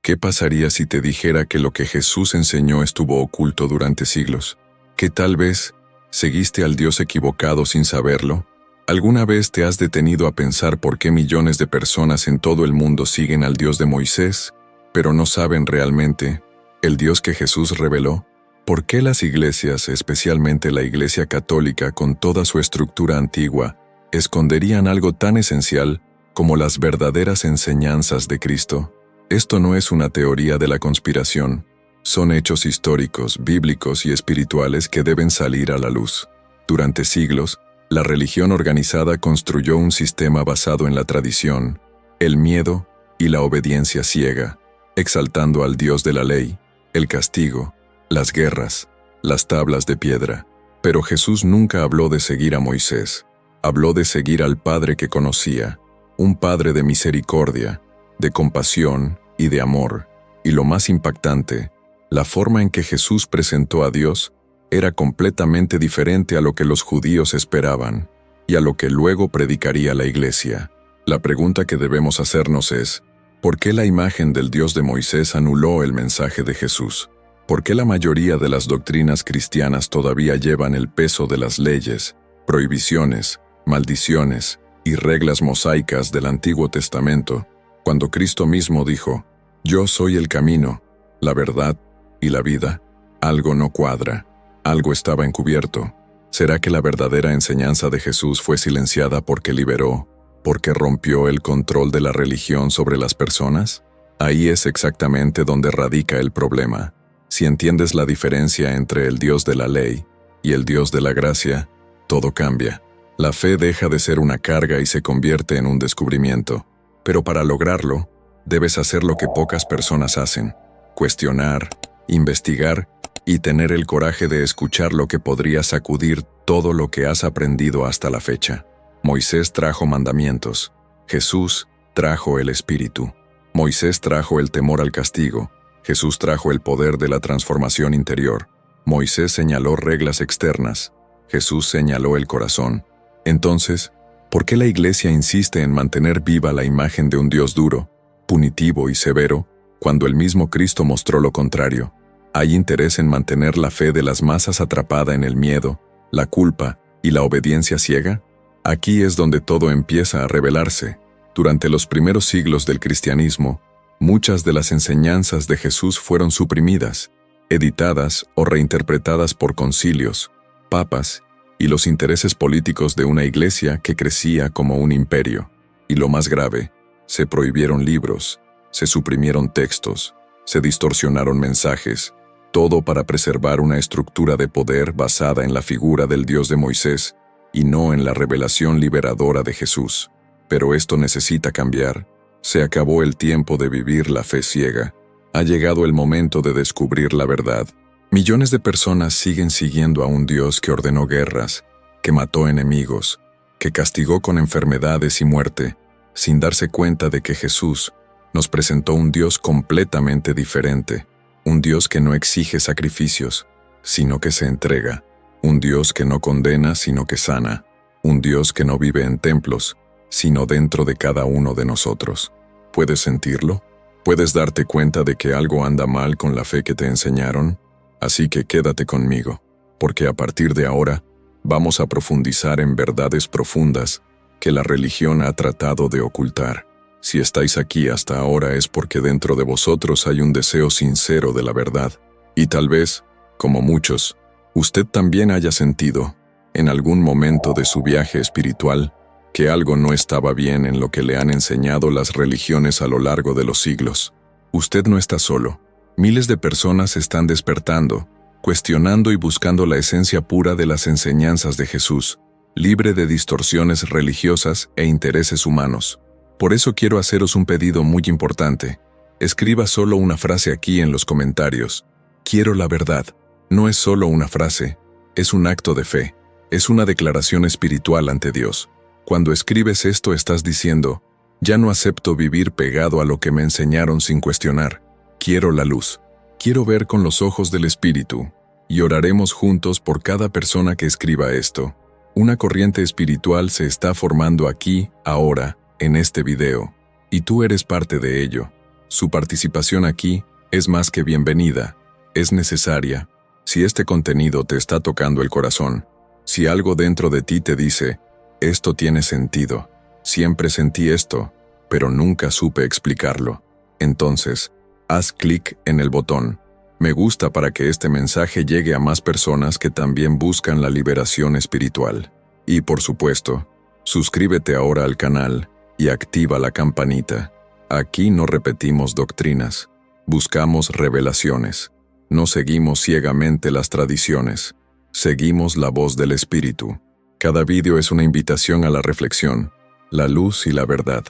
¿Qué pasaría si te dijera que lo que Jesús enseñó estuvo oculto durante siglos? ¿Que tal vez seguiste al Dios equivocado sin saberlo? ¿Alguna vez te has detenido a pensar por qué millones de personas en todo el mundo siguen al Dios de Moisés, pero no saben realmente el Dios que Jesús reveló? ¿Por qué las iglesias, especialmente la Iglesia Católica con toda su estructura antigua, esconderían algo tan esencial como las verdaderas enseñanzas de Cristo? Esto no es una teoría de la conspiración, son hechos históricos, bíblicos y espirituales que deben salir a la luz. Durante siglos, la religión organizada construyó un sistema basado en la tradición, el miedo y la obediencia ciega, exaltando al Dios de la ley, el castigo, las guerras, las tablas de piedra. Pero Jesús nunca habló de seguir a Moisés, habló de seguir al Padre que conocía, un Padre de misericordia, de compasión y de amor. Y lo más impactante, la forma en que Jesús presentó a Dios era completamente diferente a lo que los judíos esperaban y a lo que luego predicaría la Iglesia. La pregunta que debemos hacernos es, ¿por qué la imagen del Dios de Moisés anuló el mensaje de Jesús? ¿Por qué la mayoría de las doctrinas cristianas todavía llevan el peso de las leyes, prohibiciones, maldiciones y reglas mosaicas del Antiguo Testamento, cuando Cristo mismo dijo, «Yo soy el camino, la verdad y la vida»? Algo no cuadra, algo estaba encubierto. ¿Será que la verdadera enseñanza de Jesús fue silenciada porque liberó, porque rompió el control de la religión sobre las personas? Ahí es exactamente donde radica el problema. Si entiendes la diferencia entre el Dios de la ley y el Dios de la gracia, todo cambia. La fe deja de ser una carga y se convierte en un descubrimiento. Pero para lograrlo, debes hacer lo que pocas personas hacen: cuestionar, investigar y tener el coraje de escuchar lo que podría sacudir todo lo que has aprendido hasta la fecha. Moisés trajo mandamientos. Jesús trajo el Espíritu. Moisés trajo el temor al castigo. Jesús trajo el poder de la transformación interior. Moisés señaló reglas externas. Jesús señaló el corazón. Entonces, ¿por qué la Iglesia insiste en mantener viva la imagen de un Dios duro, punitivo y severo, cuando el mismo Cristo mostró lo contrario? ¿Hay interés en mantener la fe de las masas atrapada en el miedo, la culpa y la obediencia ciega? Aquí es donde todo empieza a revelarse. Durante los primeros siglos del cristianismo, muchas de las enseñanzas de Jesús fueron suprimidas, editadas o reinterpretadas por concilios, papas y los intereses políticos de una iglesia que crecía como un imperio. Y lo más grave, se prohibieron libros, se suprimieron textos, se distorsionaron mensajes, todo para preservar una estructura de poder basada en la figura del Dios de Moisés y no en la revelación liberadora de Jesús. Pero esto necesita cambiar. Se acabó el tiempo de vivir la fe ciega. Ha llegado el momento de descubrir la verdad. Millones de personas siguen siguiendo a un Dios que ordenó guerras, que mató enemigos, que castigó con enfermedades y muerte, sin darse cuenta de que Jesús nos presentó un Dios completamente diferente, un Dios que no exige sacrificios, sino que se entrega, un Dios que no condena, sino que sana, un Dios que no vive en templos, sino dentro de cada uno de nosotros. ¿Puedes sentirlo? ¿Puedes darte cuenta de que algo anda mal con la fe que te enseñaron? Así que quédate conmigo, porque a partir de ahora vamos a profundizar en verdades profundas que la religión ha tratado de ocultar. Si estáis aquí hasta ahora es porque dentro de vosotros hay un deseo sincero de la verdad. Y tal vez, como muchos, usted también haya sentido, en algún momento de su viaje espiritual, que algo no estaba bien en lo que le han enseñado las religiones a lo largo de los siglos. Usted no está solo. Miles de personas están despertando, cuestionando y buscando la esencia pura de las enseñanzas de Jesús, libre de distorsiones religiosas e intereses humanos. Por eso quiero haceros un pedido muy importante. Escriba solo una frase aquí en los comentarios. Quiero la verdad. No es solo una frase, es un acto de fe, es una declaración espiritual ante Dios. Cuando escribes esto estás diciendo, ya no acepto vivir pegado a lo que me enseñaron sin cuestionar. Quiero la luz. Quiero ver con los ojos del Espíritu. Y oraremos juntos por cada persona que escriba esto. Una corriente espiritual se está formando aquí, ahora, en este video. Y tú eres parte de ello. Su participación aquí es más que bienvenida, es necesaria. Si este contenido te está tocando el corazón, si algo dentro de ti te dice, esto tiene sentido, siempre sentí esto, pero nunca supe explicarlo, entonces, haz clic en el botón me gusta para que este mensaje llegue a más personas que también buscan la liberación espiritual. Y por supuesto, suscríbete ahora al canal y activa la campanita. Aquí no repetimos doctrinas, buscamos revelaciones. No seguimos ciegamente las tradiciones, seguimos la voz del Espíritu. Cada vídeo es una invitación a la reflexión, la luz y la verdad.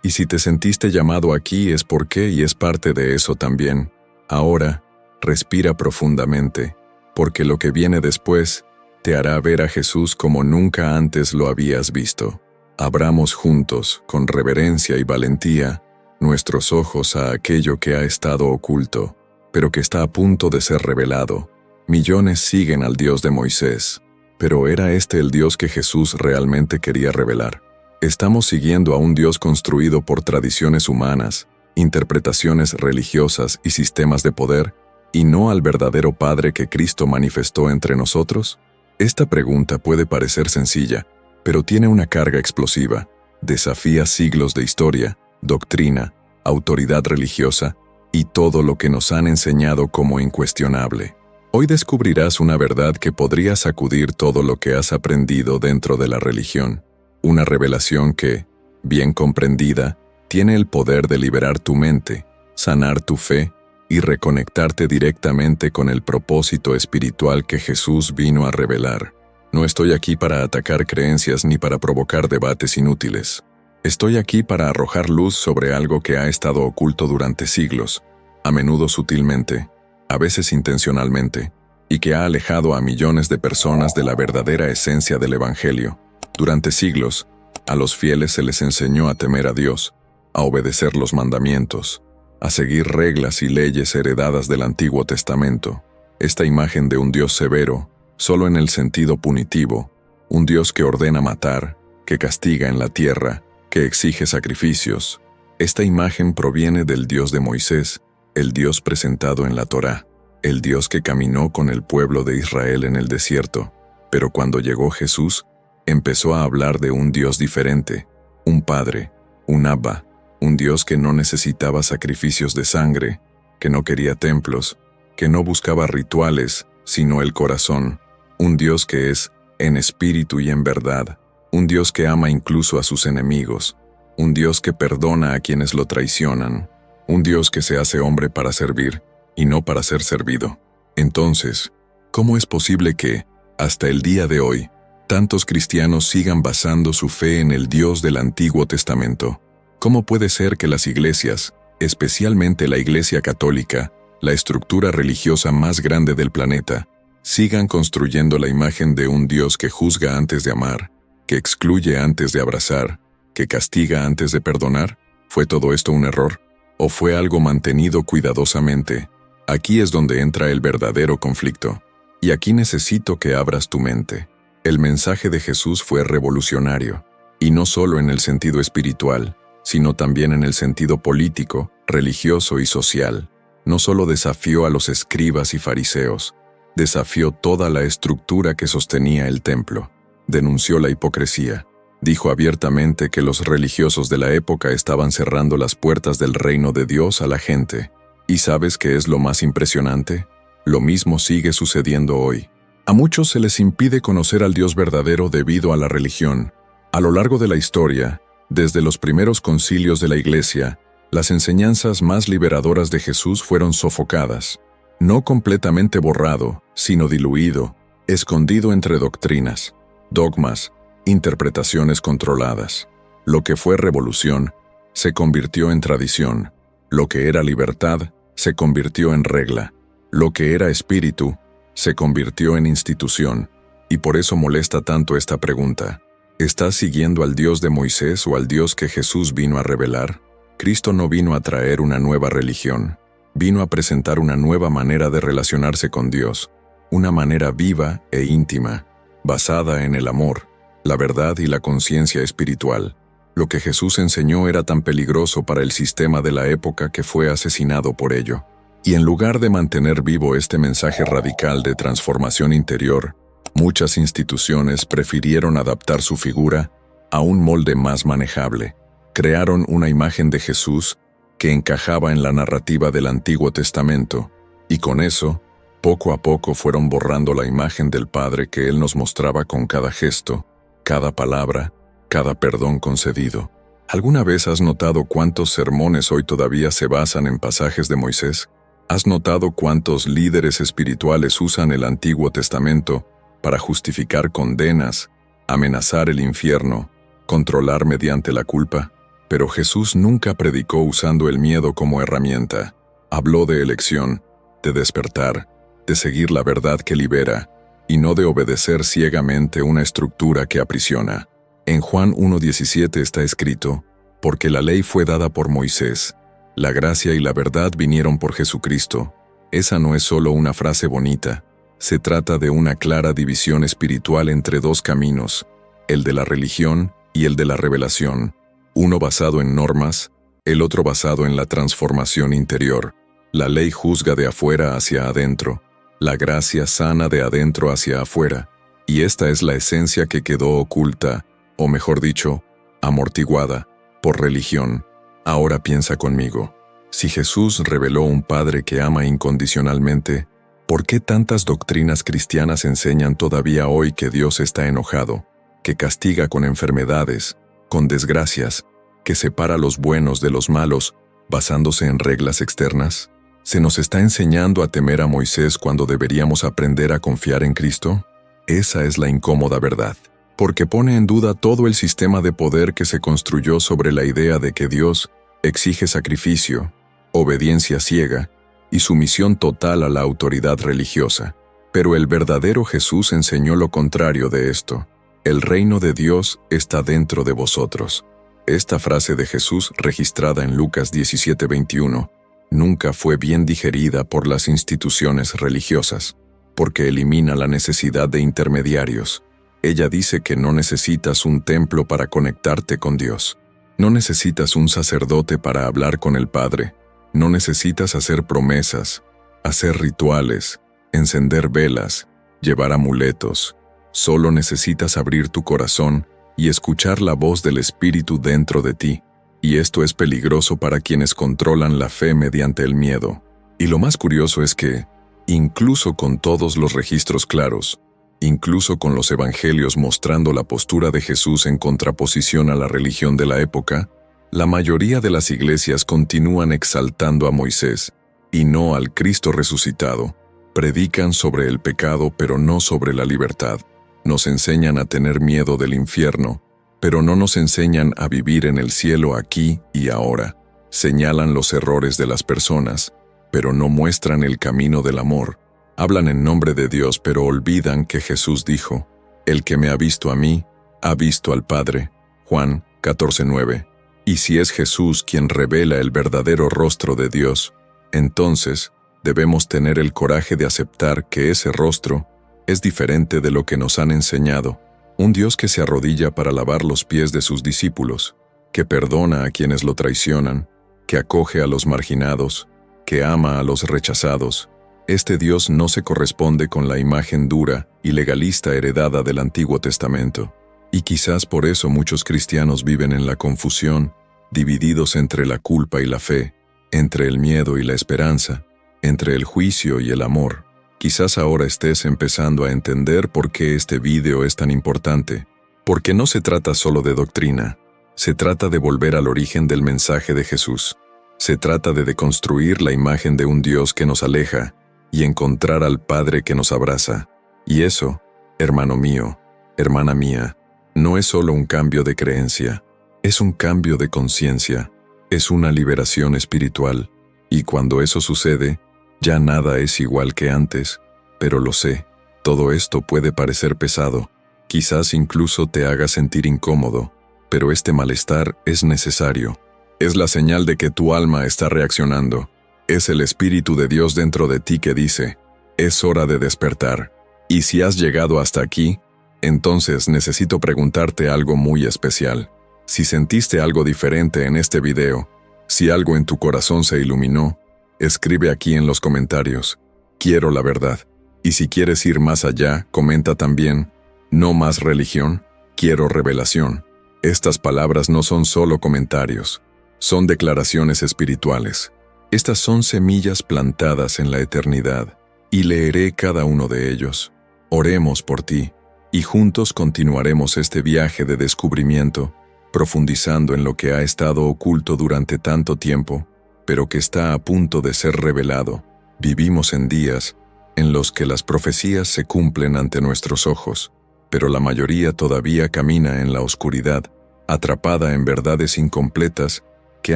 Y si te sentiste llamado aquí es porque y es parte de eso también. Ahora, respira profundamente, porque lo que viene después te hará ver a Jesús como nunca antes lo habías visto. Abramos juntos, con reverencia y valentía, nuestros ojos a aquello que ha estado oculto, pero que está a punto de ser revelado. Millones siguen al Dios de Moisés, pero ¿era este el Dios que Jesús realmente quería revelar? Estamos siguiendo a un Dios construido por tradiciones humanas, interpretaciones religiosas y sistemas de poder, y no al verdadero Padre que Cristo manifestó entre nosotros. Esta pregunta puede parecer sencilla, pero tiene una carga explosiva, desafía siglos de historia, doctrina, autoridad religiosa y todo lo que nos han enseñado como incuestionable. Hoy descubrirás una verdad que podría sacudir todo lo que has aprendido dentro de la religión, una revelación que, bien comprendida, tiene el poder de liberar tu mente, sanar tu fe y reconectarte directamente con el propósito espiritual que Jesús vino a revelar. No estoy aquí para atacar creencias ni para provocar debates inútiles. Estoy aquí para arrojar luz sobre algo que ha estado oculto durante siglos, a menudo sutilmente, a veces intencionalmente, y que ha alejado a millones de personas de la verdadera esencia del Evangelio. Durante siglos, a los fieles se les enseñó a temer a Dios, a obedecer los mandamientos, a seguir reglas y leyes heredadas del Antiguo Testamento. Esta imagen de un Dios severo, solo en el sentido punitivo, un Dios que ordena matar, que castiga en la tierra, que exige sacrificios. Esta imagen proviene del Dios de Moisés, el Dios presentado en la Torá, el Dios que caminó con el pueblo de Israel en el desierto. Pero cuando llegó Jesús, empezó a hablar de un Dios diferente, un Padre, un Abba, un Dios que no necesitaba sacrificios de sangre, que no quería templos, que no buscaba rituales, sino el corazón, un Dios que es, en espíritu y en verdad, un Dios que ama incluso a sus enemigos, un Dios que perdona a quienes lo traicionan, un Dios que se hace hombre para servir y no para ser servido. Entonces, ¿cómo es posible que, hasta el día de hoy, tantos cristianos sigan basando su fe en el Dios del Antiguo Testamento? ¿Cómo puede ser que las iglesias, especialmente la Iglesia Católica, la estructura religiosa más grande del planeta, sigan construyendo la imagen de un Dios que juzga antes de amar, que excluye antes de abrazar, que castiga antes de perdonar? ¿Fue todo esto un error? ¿O fue algo mantenido cuidadosamente? Aquí es donde entra el verdadero conflicto. Y aquí necesito que abras tu mente. El mensaje de Jesús fue revolucionario, y no solo en el sentido espiritual, sino también en el sentido político, religioso y social. No solo desafió a los escribas y fariseos, desafió toda la estructura que sostenía el templo. Denunció la hipocresía. Dijo abiertamente que los religiosos de la época estaban cerrando las puertas del reino de Dios a la gente. ¿Y sabes qué es lo más impresionante? Lo mismo sigue sucediendo hoy. A muchos se les impide conocer al Dios verdadero debido a la religión. A lo largo de la historia, desde los primeros concilios de la Iglesia, las enseñanzas más liberadoras de Jesús fueron sofocadas, no completamente borrado, sino diluido, escondido entre doctrinas, dogmas, interpretaciones controladas. Lo que fue revolución se convirtió en tradición, lo que era libertad se convirtió en regla, lo que era espíritu se convirtió en institución, y por eso molesta tanto esta pregunta. ¿Estás siguiendo al Dios de Moisés o al Dios que Jesús vino a revelar? Cristo no vino a traer una nueva religión, vino a presentar una nueva manera de relacionarse con Dios, una manera viva e íntima, basada en el amor, la verdad y la conciencia espiritual. Lo que Jesús enseñó era tan peligroso para el sistema de la época que fue asesinado por ello. Y en lugar de mantener vivo este mensaje radical de transformación interior, muchas instituciones prefirieron adaptar su figura a un molde más manejable. Crearon una imagen de Jesús que encajaba en la narrativa del Antiguo Testamento, y con eso, poco a poco fueron borrando la imagen del Padre que Él nos mostraba con cada gesto, cada palabra, cada perdón concedido. ¿Alguna vez has notado cuántos sermones hoy todavía se basan en pasajes de Moisés? ¿Has notado cuántos líderes espirituales usan el Antiguo Testamento para justificar condenas, amenazar el infierno, controlar mediante la culpa? Pero Jesús nunca predicó usando el miedo como herramienta. Habló de elección, de despertar, de seguir la verdad que libera, y no de obedecer ciegamente una estructura que aprisiona. En Juan 1:17 está escrito: porque la ley fue dada por Moisés, la gracia y la verdad vinieron por Jesucristo. Esa no es solo una frase bonita, se trata de una clara división espiritual entre dos caminos, el de la religión y el de la revelación, uno basado en normas, el otro basado en la transformación interior. La ley juzga de afuera hacia adentro, la gracia sana de adentro hacia afuera, y esta es la esencia que quedó oculta, o mejor dicho, amortiguada, por religión. Ahora piensa conmigo, si Jesús reveló un Padre que ama incondicionalmente, ¿por qué tantas doctrinas cristianas enseñan todavía hoy que Dios está enojado, que castiga con enfermedades, con desgracias, que separa a los buenos de los malos, basándose en reglas externas? ¿Se nos está enseñando a temer a Moisés cuando deberíamos aprender a confiar en Cristo? Esa es la incómoda verdad, porque pone en duda todo el sistema de poder que se construyó sobre la idea de que Dios exige sacrificio, obediencia ciega y sumisión total a la autoridad religiosa. Pero el verdadero Jesús enseñó lo contrario de esto. El reino de Dios está dentro de vosotros. Esta frase de Jesús, registrada en Lucas 17:21, nunca fue bien digerida por las instituciones religiosas, porque elimina la necesidad de intermediarios. Ella dice que no necesitas un templo para conectarte con Dios. No necesitas un sacerdote para hablar con el Padre. No necesitas hacer promesas, hacer rituales, encender velas, llevar amuletos. Solo necesitas abrir tu corazón y escuchar la voz del Espíritu dentro de ti. Y esto es peligroso para quienes controlan la fe mediante el miedo. Y lo más curioso es que, incluso con todos los registros claros, incluso con los evangelios mostrando la postura de Jesús en contraposición a la religión de la época, la mayoría de las iglesias continúan exaltando a Moisés y no al Cristo resucitado. Predican sobre el pecado pero no sobre la libertad. Nos enseñan a tener miedo del infierno, pero no nos enseñan a vivir en el cielo aquí y ahora. Señalan los errores de las personas, pero no muestran el camino del amor. Hablan en nombre de Dios, pero olvidan que Jesús dijo: el que me ha visto a mí, ha visto al Padre. Juan 14:9. Y si es Jesús quien revela el verdadero rostro de Dios, entonces debemos tener el coraje de aceptar que ese rostro es diferente de lo que nos han enseñado. Un Dios que se arrodilla para lavar los pies de sus discípulos, que perdona a quienes lo traicionan, que acoge a los marginados, que ama a los rechazados. Este Dios no se corresponde con la imagen dura y legalista heredada del Antiguo Testamento. Y quizás por eso muchos cristianos viven en la confusión, divididos entre la culpa y la fe, entre el miedo y la esperanza, entre el juicio y el amor. Quizás ahora estés empezando a entender por qué este video es tan importante, porque no se trata solo de doctrina, se trata de volver al origen del mensaje de Jesús. Se trata de deconstruir la imagen de un Dios que nos aleja y encontrar al Padre que nos abraza. Y eso, hermano mío, hermana mía, no es solo un cambio de creencia, es un cambio de conciencia, es una liberación espiritual. Y cuando eso sucede, ya nada es igual que antes, pero lo sé, todo esto puede parecer pesado, quizás incluso te haga sentir incómodo, pero este malestar es necesario. Es la señal de que tu alma está reaccionando. Es el Espíritu de Dios dentro de ti que dice: es hora de despertar. Y si has llegado hasta aquí, entonces necesito preguntarte algo muy especial. Si sentiste algo diferente en este video, si algo en tu corazón se iluminó, escribe aquí en los comentarios, quiero la verdad. Y si quieres ir más allá, comenta también, no más religión, quiero revelación. Estas palabras no son solo comentarios, son declaraciones espirituales. Estas son semillas plantadas en la eternidad, y leeré cada uno de ellos. Oremos por ti, y juntos continuaremos este viaje de descubrimiento, profundizando en lo que ha estado oculto durante tanto tiempo, pero que está a punto de ser revelado. Vivimos en días en los que las profecías se cumplen ante nuestros ojos, pero la mayoría todavía camina en la oscuridad, atrapada en verdades incompletas que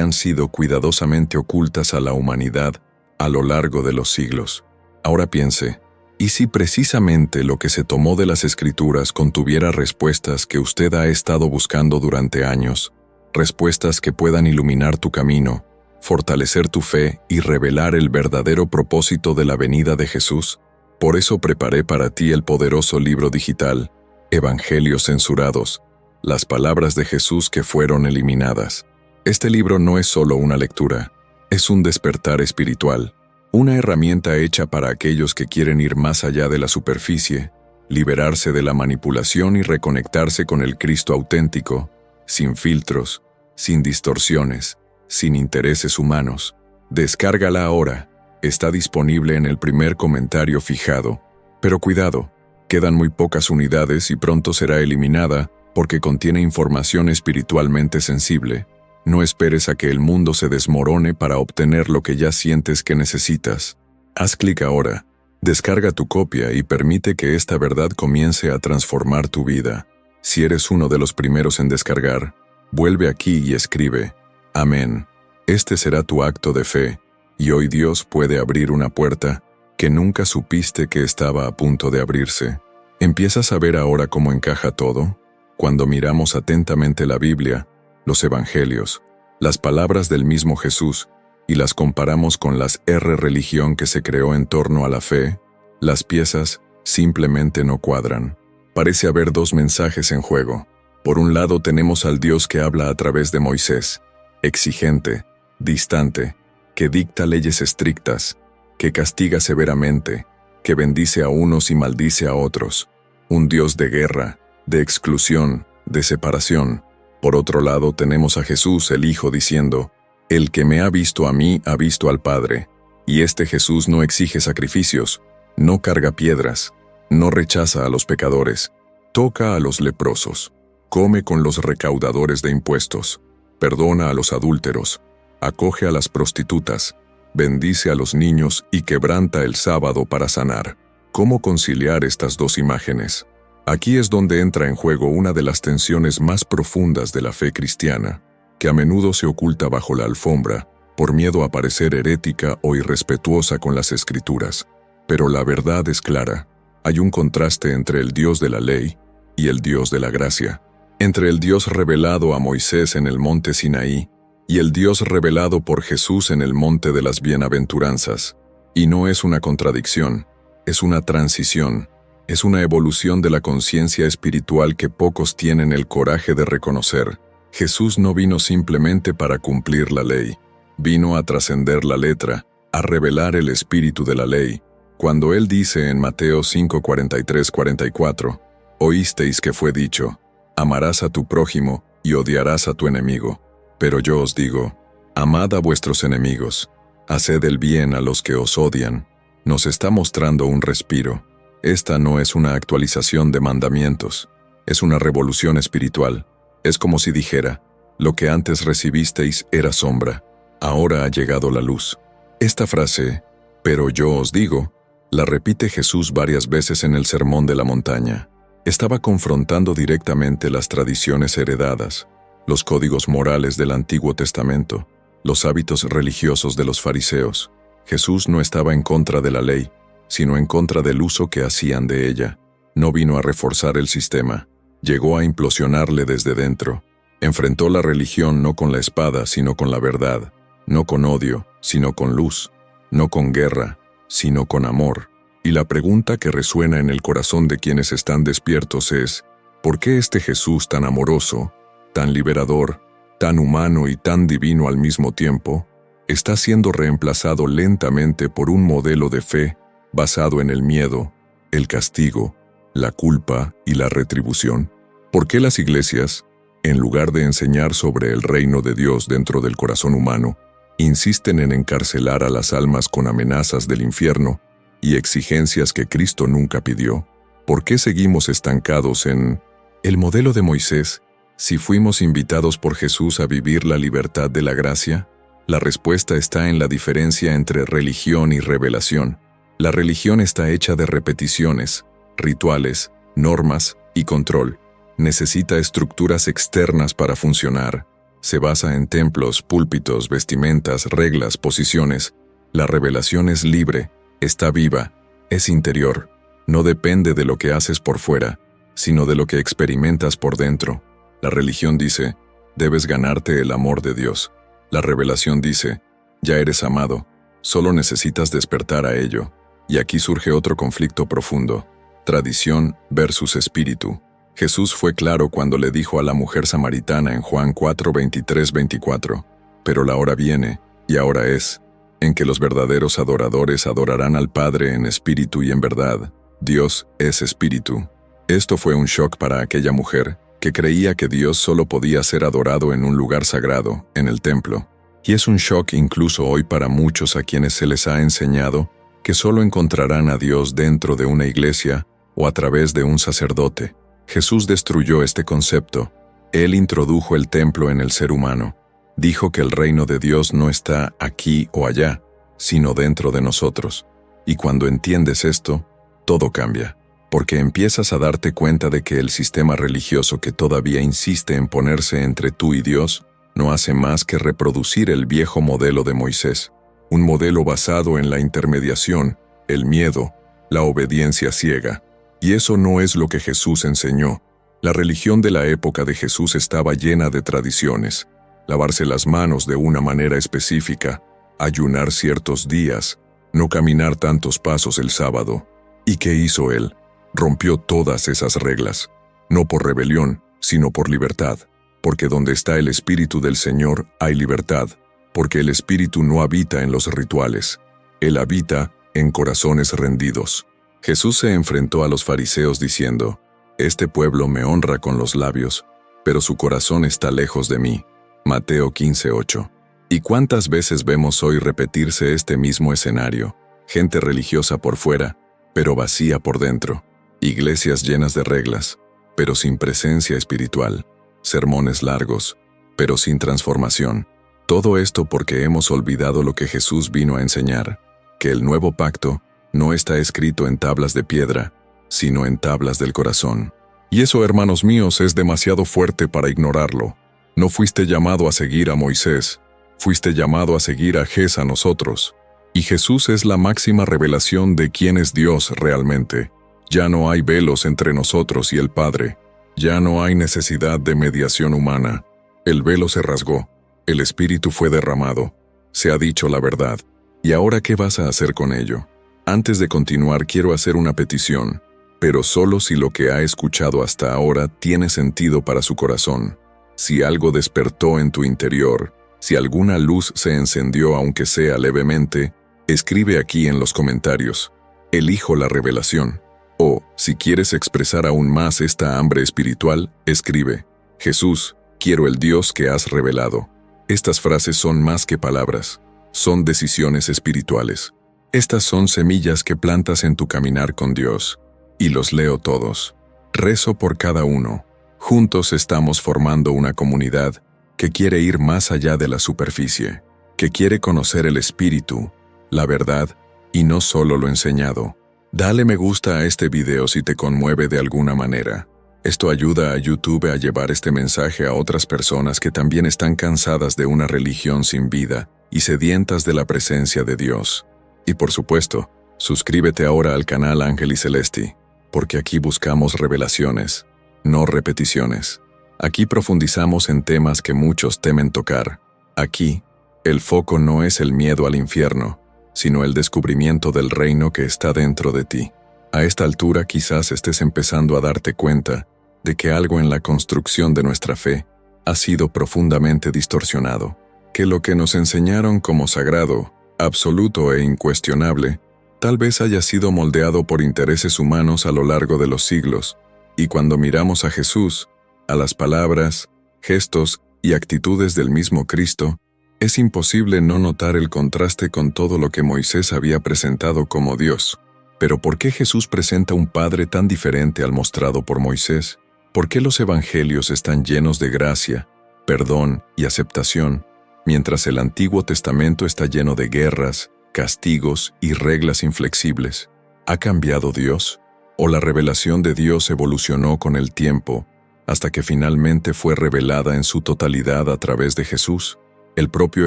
han sido cuidadosamente ocultas a la humanidad a lo largo de los siglos. Ahora piense, ¿y si precisamente lo que se tomó de las Escrituras contuviera respuestas que usted ha estado buscando durante años, respuestas que puedan iluminar tu camino, fortalecer tu fe y revelar el verdadero propósito de la venida de Jesús? Por eso preparé para ti el poderoso libro digital, Evangelios censurados, las palabras de Jesús que fueron eliminadas. Este libro no es solo una lectura, es un despertar espiritual, una herramienta hecha para aquellos que quieren ir más allá de la superficie, liberarse de la manipulación y reconectarse con el Cristo auténtico, sin filtros, sin distorsiones, sin intereses humanos. Descárgala ahora, está disponible en el primer comentario fijado. Pero cuidado, quedan muy pocas unidades y pronto será eliminada porque contiene información espiritualmente sensible. No esperes a que el mundo se desmorone para obtener lo que ya sientes que necesitas. Haz clic ahora, descarga tu copia y permite que esta verdad comience a transformar tu vida. Si eres uno de los primeros en descargar, vuelve aquí y escribe, amén. Este será tu acto de fe, y hoy Dios puede abrir una puerta que nunca supiste que estaba a punto de abrirse. ¿Empiezas a ver ahora cómo encaja todo? Cuando miramos atentamente la Biblia, los Evangelios, las palabras del mismo Jesús, y las comparamos con las religión que se creó en torno a la fe, las piezas simplemente no cuadran. Parece haber dos mensajes en juego. Por un lado tenemos al Dios que habla a través de Moisés, exigente, distante, que dicta leyes estrictas, que castiga severamente, que bendice a unos y maldice a otros. Un Dios de guerra, de exclusión, de separación. Por otro lado tenemos a Jesús el Hijo diciendo, el que me ha visto a mí ha visto al Padre. Y este Jesús no exige sacrificios, no carga piedras, no rechaza a los pecadores, toca a los leprosos, come con los recaudadores de impuestos, perdona a los adúlteros, acoge a las prostitutas, bendice a los niños y quebranta el sábado para sanar. ¿Cómo conciliar estas dos imágenes? Aquí es donde entra en juego una de las tensiones más profundas de la fe cristiana, que a menudo se oculta bajo la alfombra, por miedo a parecer herética o irrespetuosa con las Escrituras. Pero la verdad es clara. Hay un contraste entre el Dios de la ley y el Dios de la gracia, entre el Dios revelado a Moisés en el monte Sinaí y el Dios revelado por Jesús en el monte de las bienaventuranzas. Y no es una contradicción, es una transición. Es una evolución de la conciencia espiritual que pocos tienen el coraje de reconocer. Jesús no vino simplemente para cumplir la ley, vino a trascender la letra, a revelar el espíritu de la ley. Cuando Él dice en Mateo 5:43-44, oísteis que fue dicho, amarás a tu prójimo y odiarás a tu enemigo. Pero yo os digo, amad a vuestros enemigos, haced el bien a los que os odian. Nos está mostrando un respiro. Esta no es una actualización de mandamientos, es una revolución espiritual. Es como si dijera, lo que antes recibisteis era sombra, ahora ha llegado la luz. Esta frase, pero yo os digo, la repite Jesús varias veces en el Sermón de la Montaña. Estaba confrontando directamente las tradiciones heredadas, los códigos morales del Antiguo Testamento, los hábitos religiosos de los fariseos. Jesús no estaba en contra de la ley, sino en contra del uso que hacían de ella. No vino a reforzar el sistema, llegó a implosionarle desde dentro. Enfrentó la religión no con la espada, sino con la verdad, no con odio, sino con luz, no con guerra, sino con amor. Y la pregunta que resuena en el corazón de quienes están despiertos es, ¿por qué este Jesús tan amoroso, tan liberador, tan humano y tan divino al mismo tiempo, está siendo reemplazado lentamente por un modelo de fe basado en el miedo, el castigo, la culpa y la retribución. ¿Por qué las iglesias, en lugar de enseñar sobre el reino de Dios dentro del corazón humano, insisten en encarcelar a las almas con amenazas del infierno y exigencias que Cristo nunca pidió? ¿Por qué seguimos estancados en el modelo de Moisés si fuimos invitados por Jesús a vivir la libertad de la gracia? La respuesta está en la diferencia entre religión y revelación. La religión está hecha de repeticiones, rituales, normas y control. Necesita estructuras externas para funcionar. Se basa en templos, púlpitos, vestimentas, reglas, posiciones. La revelación es libre, está viva, es interior. No depende de lo que haces por fuera, sino de lo que experimentas por dentro. La religión dice, debes ganarte el amor de Dios. La revelación dice, ya eres amado, solo necesitas despertar a ello. Y aquí surge otro conflicto profundo: tradición versus espíritu. Jesús fue claro cuando le dijo a la mujer samaritana en Juan 4, 23-24, pero la hora viene, y ahora es, en que los verdaderos adoradores adorarán al Padre en espíritu y en verdad. Dios es espíritu. Esto fue un shock para aquella mujer, que creía que Dios solo podía ser adorado en un lugar sagrado, en el templo. Y es un shock incluso hoy para muchos a quienes se les ha enseñado que solo encontrarán a Dios dentro de una iglesia o a través de un sacerdote. Jesús destruyó este concepto. Él introdujo el templo en el ser humano. Dijo que el reino de Dios no está aquí o allá, sino dentro de nosotros. Y cuando entiendes esto, todo cambia, porque empiezas a darte cuenta de que el sistema religioso que todavía insiste en ponerse entre tú y Dios no hace más que reproducir el viejo modelo de Moisés, un modelo basado en la intermediación, el miedo, la obediencia ciega. Y eso no es lo que Jesús enseñó. La religión de la época de Jesús estaba llena de tradiciones: lavarse las manos de una manera específica, ayunar ciertos días, no caminar tantos pasos el sábado. ¿Y qué hizo él? Rompió todas esas reglas, no por rebelión, sino por libertad, porque donde está el Espíritu del Señor hay libertad, porque el Espíritu no habita en los rituales, Él habita en corazones rendidos. Jesús se enfrentó a los fariseos diciendo, «Este pueblo me honra con los labios, pero su corazón está lejos de mí». Mateo 15:8. ¿Y cuántas veces vemos hoy repetirse este mismo escenario? Gente religiosa por fuera, pero vacía por dentro. Iglesias llenas de reglas, pero sin presencia espiritual. Sermones largos, pero sin transformación. Todo esto porque hemos olvidado lo que Jesús vino a enseñar, que el nuevo pacto no está escrito en tablas de piedra, sino en tablas del corazón. Y eso, hermanos míos, es demasiado fuerte para ignorarlo. No fuiste llamado a seguir a Moisés, fuiste llamado a seguir a Jesús a nosotros. Y Jesús es la máxima revelación de quién es Dios realmente. Ya no hay velos entre nosotros y el Padre. Ya no hay necesidad de mediación humana. El velo se rasgó, el Espíritu fue derramado, se ha dicho la verdad. ¿Y ahora qué vas a hacer con ello? Antes de continuar, quiero hacer una petición, pero solo si lo que ha escuchado hasta ahora tiene sentido para su corazón. Si algo despertó en tu interior, si alguna luz se encendió aunque sea levemente, escribe aquí en los comentarios, elijo la revelación. O, si quieres expresar aún más esta hambre espiritual, escribe, Jesús, quiero el Dios que has revelado. Estas frases son más que palabras, son decisiones espirituales. Estas son semillas que plantas en tu caminar con Dios, y los leo todos. Rezo por cada uno. Juntos estamos formando una comunidad que quiere ir más allá de la superficie, que quiere conocer el Espíritu, la verdad, y no solo lo enseñado. Dale me gusta a este video si te conmueve de alguna manera. Esto ayuda a YouTube a llevar este mensaje a otras personas que también están cansadas de una religión sin vida y sedientas de la presencia de Dios. Y por supuesto, suscríbete ahora al canal Ángel y Celesti, porque aquí buscamos revelaciones, no repeticiones. Aquí profundizamos en temas que muchos temen tocar. Aquí, el foco no es el miedo al infierno, sino el descubrimiento del reino que está dentro de ti. A esta altura quizás estés empezando a darte cuenta de que algo en la construcción de nuestra fe ha sido profundamente distorsionado, que lo que nos enseñaron como sagrado, absoluto e incuestionable, tal vez haya sido moldeado por intereses humanos a lo largo de los siglos, y cuando miramos a Jesús, a las palabras, gestos y actitudes del mismo Cristo, es imposible no notar el contraste con todo lo que Moisés había presentado como Dios. Pero ¿por qué Jesús presenta un Padre tan diferente al mostrado por Moisés? ¿Por qué los evangelios están llenos de gracia, perdón y aceptación, mientras el Antiguo Testamento está lleno de guerras, castigos y reglas inflexibles? ¿Ha cambiado Dios? ¿O la revelación de Dios evolucionó con el tiempo, hasta que finalmente fue revelada en su totalidad a través de Jesús? El propio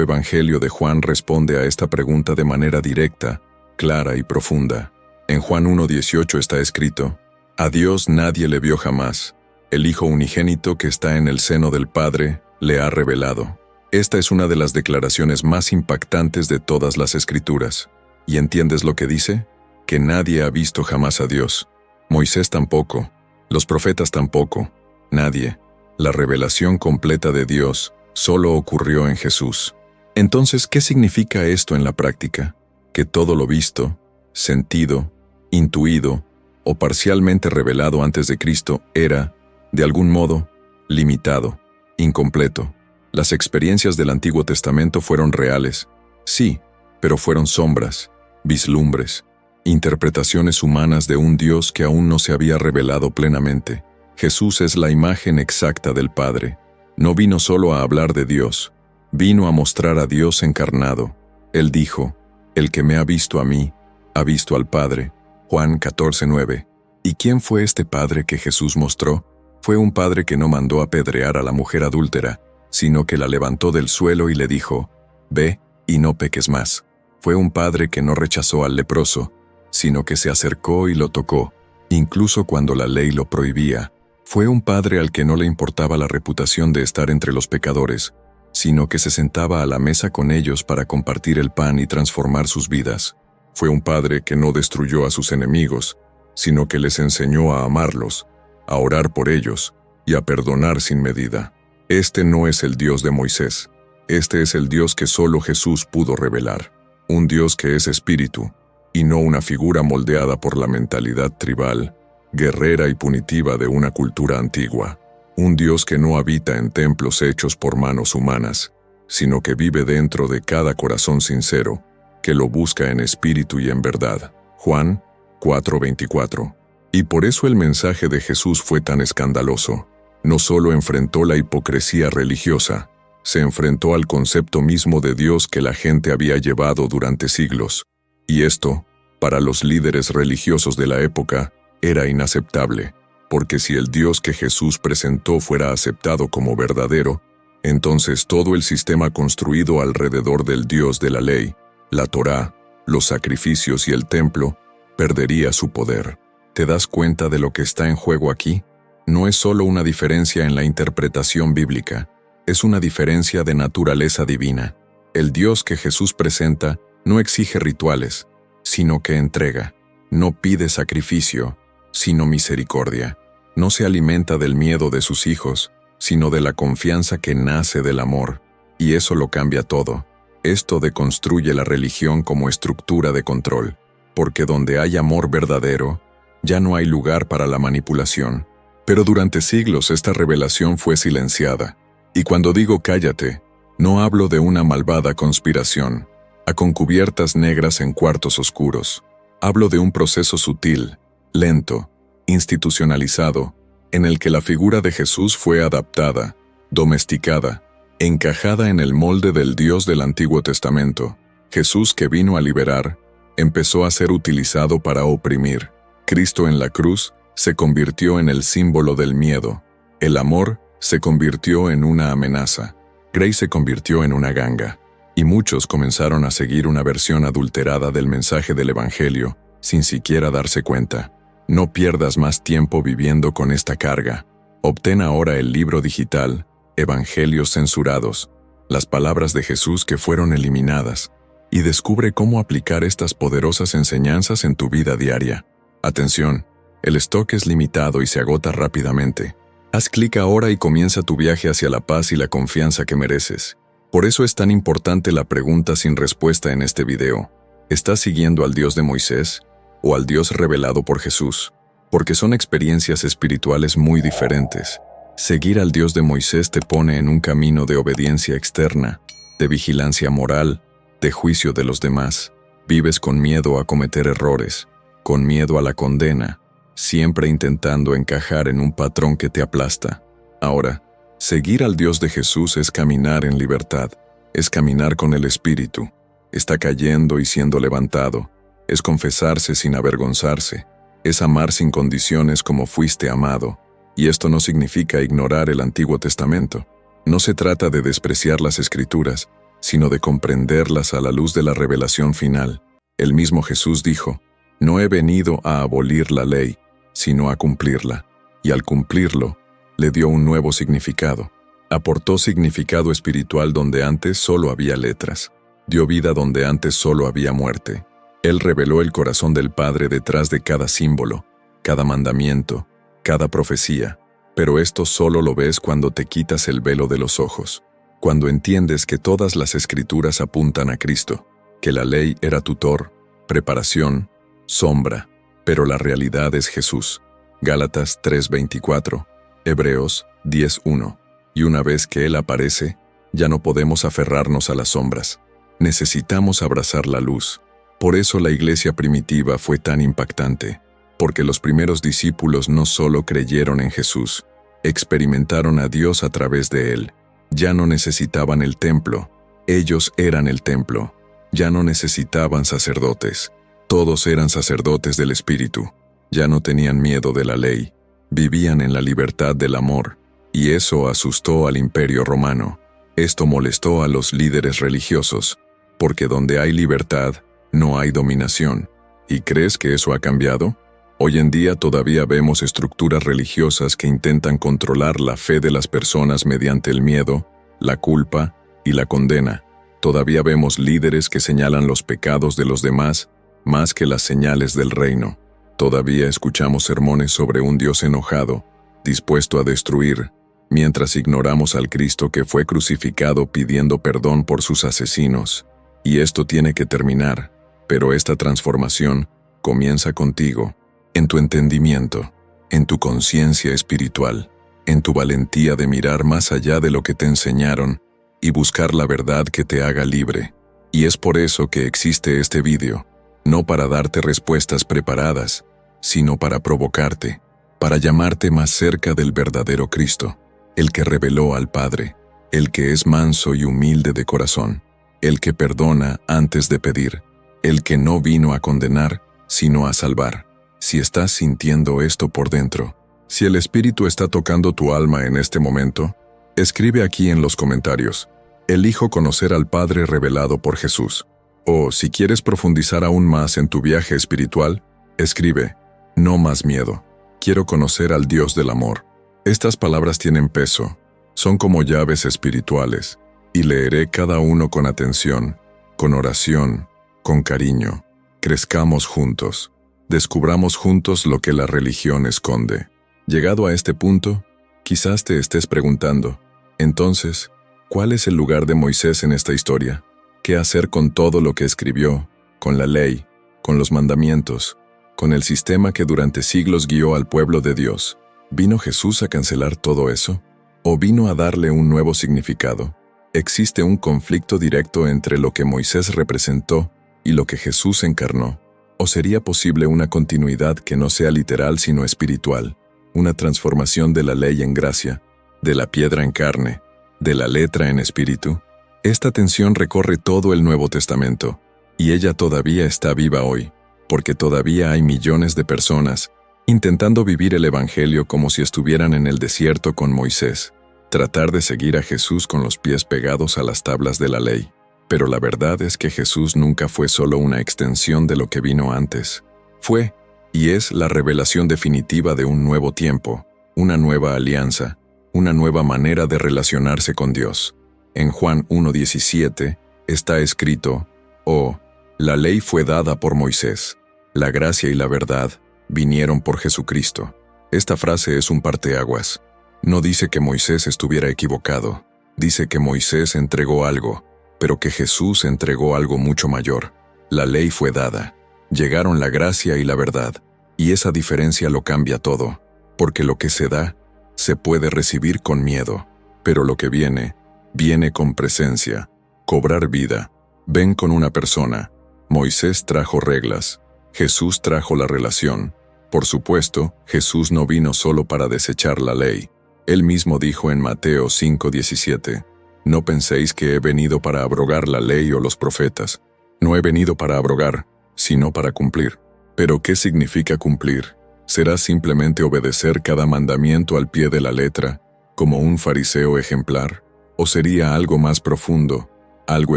Evangelio de Juan responde a esta pregunta de manera directa, clara y profunda. En Juan 1:18 está escrito: «A Dios nadie le vio jamás. El Hijo unigénito que está en el seno del Padre le ha revelado». Esta es una de las declaraciones más impactantes de todas las Escrituras. ¿Y entiendes lo que dice? Que nadie ha visto jamás a Dios. Moisés tampoco. Los profetas tampoco. Nadie. La revelación completa de Dios solo ocurrió en Jesús. Entonces, ¿qué significa esto en la práctica? Que todo lo visto, sentido, intuido o parcialmente revelado antes de Cristo era, de algún modo, limitado, incompleto. Las experiencias del Antiguo Testamento fueron reales, sí, pero fueron sombras, vislumbres, interpretaciones humanas de un Dios que aún no se había revelado plenamente. Jesús es la imagen exacta del Padre. No vino solo a hablar de Dios, vino a mostrar a Dios encarnado. Él dijo: «El que me ha visto a mí, ha visto al Padre». Juan 14:9. ¿Y quién fue este Padre que Jesús mostró? Fue un Padre que no mandó apedrear a la mujer adúltera, sino que la levantó del suelo y le dijo: «Ve y no peques más». Fue un Padre que no rechazó al leproso, sino que se acercó y lo tocó, incluso cuando la ley lo prohibía. Fue un Padre al que no le importaba la reputación de estar entre los pecadores, sino que se sentaba a la mesa con ellos para compartir el pan y transformar sus vidas. Fue un Padre que no destruyó a sus enemigos, sino que les enseñó a amarlos, a orar por ellos y a perdonar sin medida. Este no es el Dios de Moisés. Este es el Dios que solo Jesús pudo revelar. Un Dios que es espíritu, y no una figura moldeada por la mentalidad tribal, guerrera y punitiva de una cultura antigua. Un Dios que no habita en templos hechos por manos humanas, sino que vive dentro de cada corazón sincero, que lo busca en espíritu y en verdad. Juan 4:24. Y por eso el mensaje de Jesús fue tan escandaloso. No solo enfrentó la hipocresía religiosa, se enfrentó al concepto mismo de Dios que la gente había llevado durante siglos. Y esto, para los líderes religiosos de la época, era inaceptable, porque si el Dios que Jesús presentó fuera aceptado como verdadero, entonces todo el sistema construido alrededor del Dios de la ley, la Torá, los sacrificios y el templo, perdería su poder. ¿Te das cuenta de lo que está en juego aquí? No es solo una diferencia en la interpretación bíblica, es una diferencia de naturaleza divina. El Dios que Jesús presenta no exige rituales, sino que entrega. No pide sacrificio, sino misericordia. No se alimenta del miedo de sus hijos, sino de la confianza que nace del amor. Y eso lo cambia todo. Esto deconstruye la religión como estructura de control, porque donde hay amor verdadero, ya no hay lugar para la manipulación. Pero durante siglos esta revelación fue silenciada. Y cuando digo cállate, no hablo de una malvada conspiración, a concubiertas negras en cuartos oscuros. Hablo de un proceso sutil, lento, institucionalizado, en el que la figura de Jesús fue adaptada, domesticada, encajada en el molde del Dios del Antiguo Testamento. Jesús, que vino a liberar, empezó a ser utilizado para oprimir. Cristo en la cruz se convirtió en el símbolo del miedo. El amor se convirtió en una amenaza. Grace se convirtió en una ganga. Y muchos comenzaron a seguir una versión adulterada del mensaje del Evangelio, sin siquiera darse cuenta. No pierdas más tiempo viviendo con esta carga. Obtén ahora el libro digital, Evangelios censurados, las palabras de Jesús que fueron eliminadas, y descubre cómo aplicar estas poderosas enseñanzas en tu vida diaria. Atención, el stock es limitado y se agota rápidamente. Haz clic ahora y comienza tu viaje hacia la paz y la confianza que mereces. Por eso es tan importante la pregunta sin respuesta en este video. ¿Estás siguiendo al Dios de Moisés o al Dios revelado por Jesús? Porque son experiencias espirituales muy diferentes. Seguir al Dios de Moisés te pone en un camino de obediencia externa, de vigilancia moral, de juicio de los demás. Vives con miedo a cometer errores, con miedo a la condena, siempre intentando encajar en un patrón que te aplasta. Ahora, seguir al Dios de Jesús es caminar en libertad, es caminar con el Espíritu, está cayendo y siendo levantado, es confesarse sin avergonzarse, es amar sin condiciones como fuiste amado, y esto no significa ignorar el Antiguo Testamento. No se trata de despreciar las Escrituras, sino de comprenderlas a la luz de la revelación final. El mismo Jesús dijo: «No he venido a abolir la ley, sino a cumplirla», y al cumplirlo, le dio un nuevo significado. Aportó significado espiritual donde antes solo había letras. Dio vida donde antes solo había muerte. Él reveló el corazón del Padre detrás de cada símbolo, cada mandamiento, cada profecía. Pero esto solo lo ves cuando te quitas el velo de los ojos, cuando entiendes que todas las Escrituras apuntan a Cristo, que la ley era tutor, preparación, sombra, pero la realidad es Jesús. Gálatas 3:24, Hebreos 10:1. Y una vez que Él aparece, ya no podemos aferrarnos a las sombras. Necesitamos abrazar la luz. Por eso la iglesia primitiva fue tan impactante, porque los primeros discípulos no solo creyeron en Jesús, experimentaron a Dios a través de Él. Ya no necesitaban el templo, ellos eran el templo. Ya no necesitaban sacerdotes, todos eran sacerdotes del Espíritu. Ya no tenían miedo de la ley, vivían en la libertad del amor, y eso asustó al Imperio Romano. Esto molestó a los líderes religiosos, porque donde hay libertad, no hay dominación. ¿Y crees que eso ha cambiado? Hoy en día todavía vemos estructuras religiosas que intentan controlar la fe de las personas mediante el miedo, la culpa y la condena. Todavía vemos líderes que señalan los pecados de los demás más que las señales del reino. Todavía escuchamos sermones sobre un Dios enojado, dispuesto a destruir, mientras ignoramos al Cristo que fue crucificado pidiendo perdón por sus asesinos. Y esto tiene que terminar, pero esta transformación comienza contigo, en tu entendimiento, en tu conciencia espiritual, en tu valentía de mirar más allá de lo que te enseñaron y buscar la verdad que te haga libre. Y es por eso que existe este vídeo, no para darte respuestas preparadas, sino para provocarte, para llamarte más cerca del verdadero Cristo, el que reveló al Padre, el que es manso y humilde de corazón, el que perdona antes de pedir, el que no vino a condenar, sino a salvar. Si estás sintiendo esto por dentro, si el Espíritu está tocando tu alma en este momento, escribe aquí en los comentarios: elijo conocer al Padre revelado por Jesús. O si quieres profundizar aún más en tu viaje espiritual, escribe: no más miedo. Quiero conocer al Dios del amor. Estas palabras tienen peso, son como llaves espirituales, y leeré cada uno con atención, con oración, con cariño. Crezcamos juntos. Descubramos juntos lo que la religión esconde. Llegado a este punto, quizás te estés preguntando: entonces, ¿cuál es el lugar de Moisés en esta historia? ¿Qué hacer con todo lo que escribió, con la ley, con los mandamientos, con el sistema que durante siglos guió al pueblo de Dios? ¿Vino Jesús a cancelar todo eso? ¿O vino a darle un nuevo significado? Existe un conflicto directo entre lo que Moisés representó y lo que Jesús encarnó. ¿O sería posible una continuidad que no sea literal sino espiritual? Una transformación de la ley en gracia, de la piedra en carne, de la letra en espíritu. Esta tensión recorre todo el Nuevo Testamento, y ella todavía está viva hoy, porque todavía hay millones de personas intentando vivir el Evangelio como si estuvieran en el desierto con Moisés, tratar de seguir a Jesús con los pies pegados a las tablas de la ley. Pero la verdad es que Jesús nunca fue solo una extensión de lo que vino antes. Fue, y es la revelación definitiva de un nuevo tiempo, una nueva alianza, una nueva manera de relacionarse con Dios. En Juan 1:17 está escrito: «Oh, la ley fue dada por Moisés, la gracia y la verdad vinieron por Jesucristo». Esta frase es un parteaguas. No dice que Moisés estuviera equivocado, dice que Moisés entregó algo, pero que Jesús entregó algo mucho mayor. La ley fue dada, llegaron la gracia y la verdad, y esa diferencia lo cambia todo, porque lo que se da, se puede recibir con miedo, pero lo que viene, viene con presencia, cobrar vida. Ven con una persona. Moisés trajo reglas, Jesús trajo la relación. Por supuesto, Jesús no vino solo para desechar la ley. Él mismo dijo en Mateo 5:17, «No penséis que he venido para abrogar la ley o los profetas. No he venido para abrogar, sino para cumplir». ¿Pero qué significa cumplir? ¿Será simplemente obedecer cada mandamiento al pie de la letra, como un fariseo ejemplar? ¿O sería algo más profundo, algo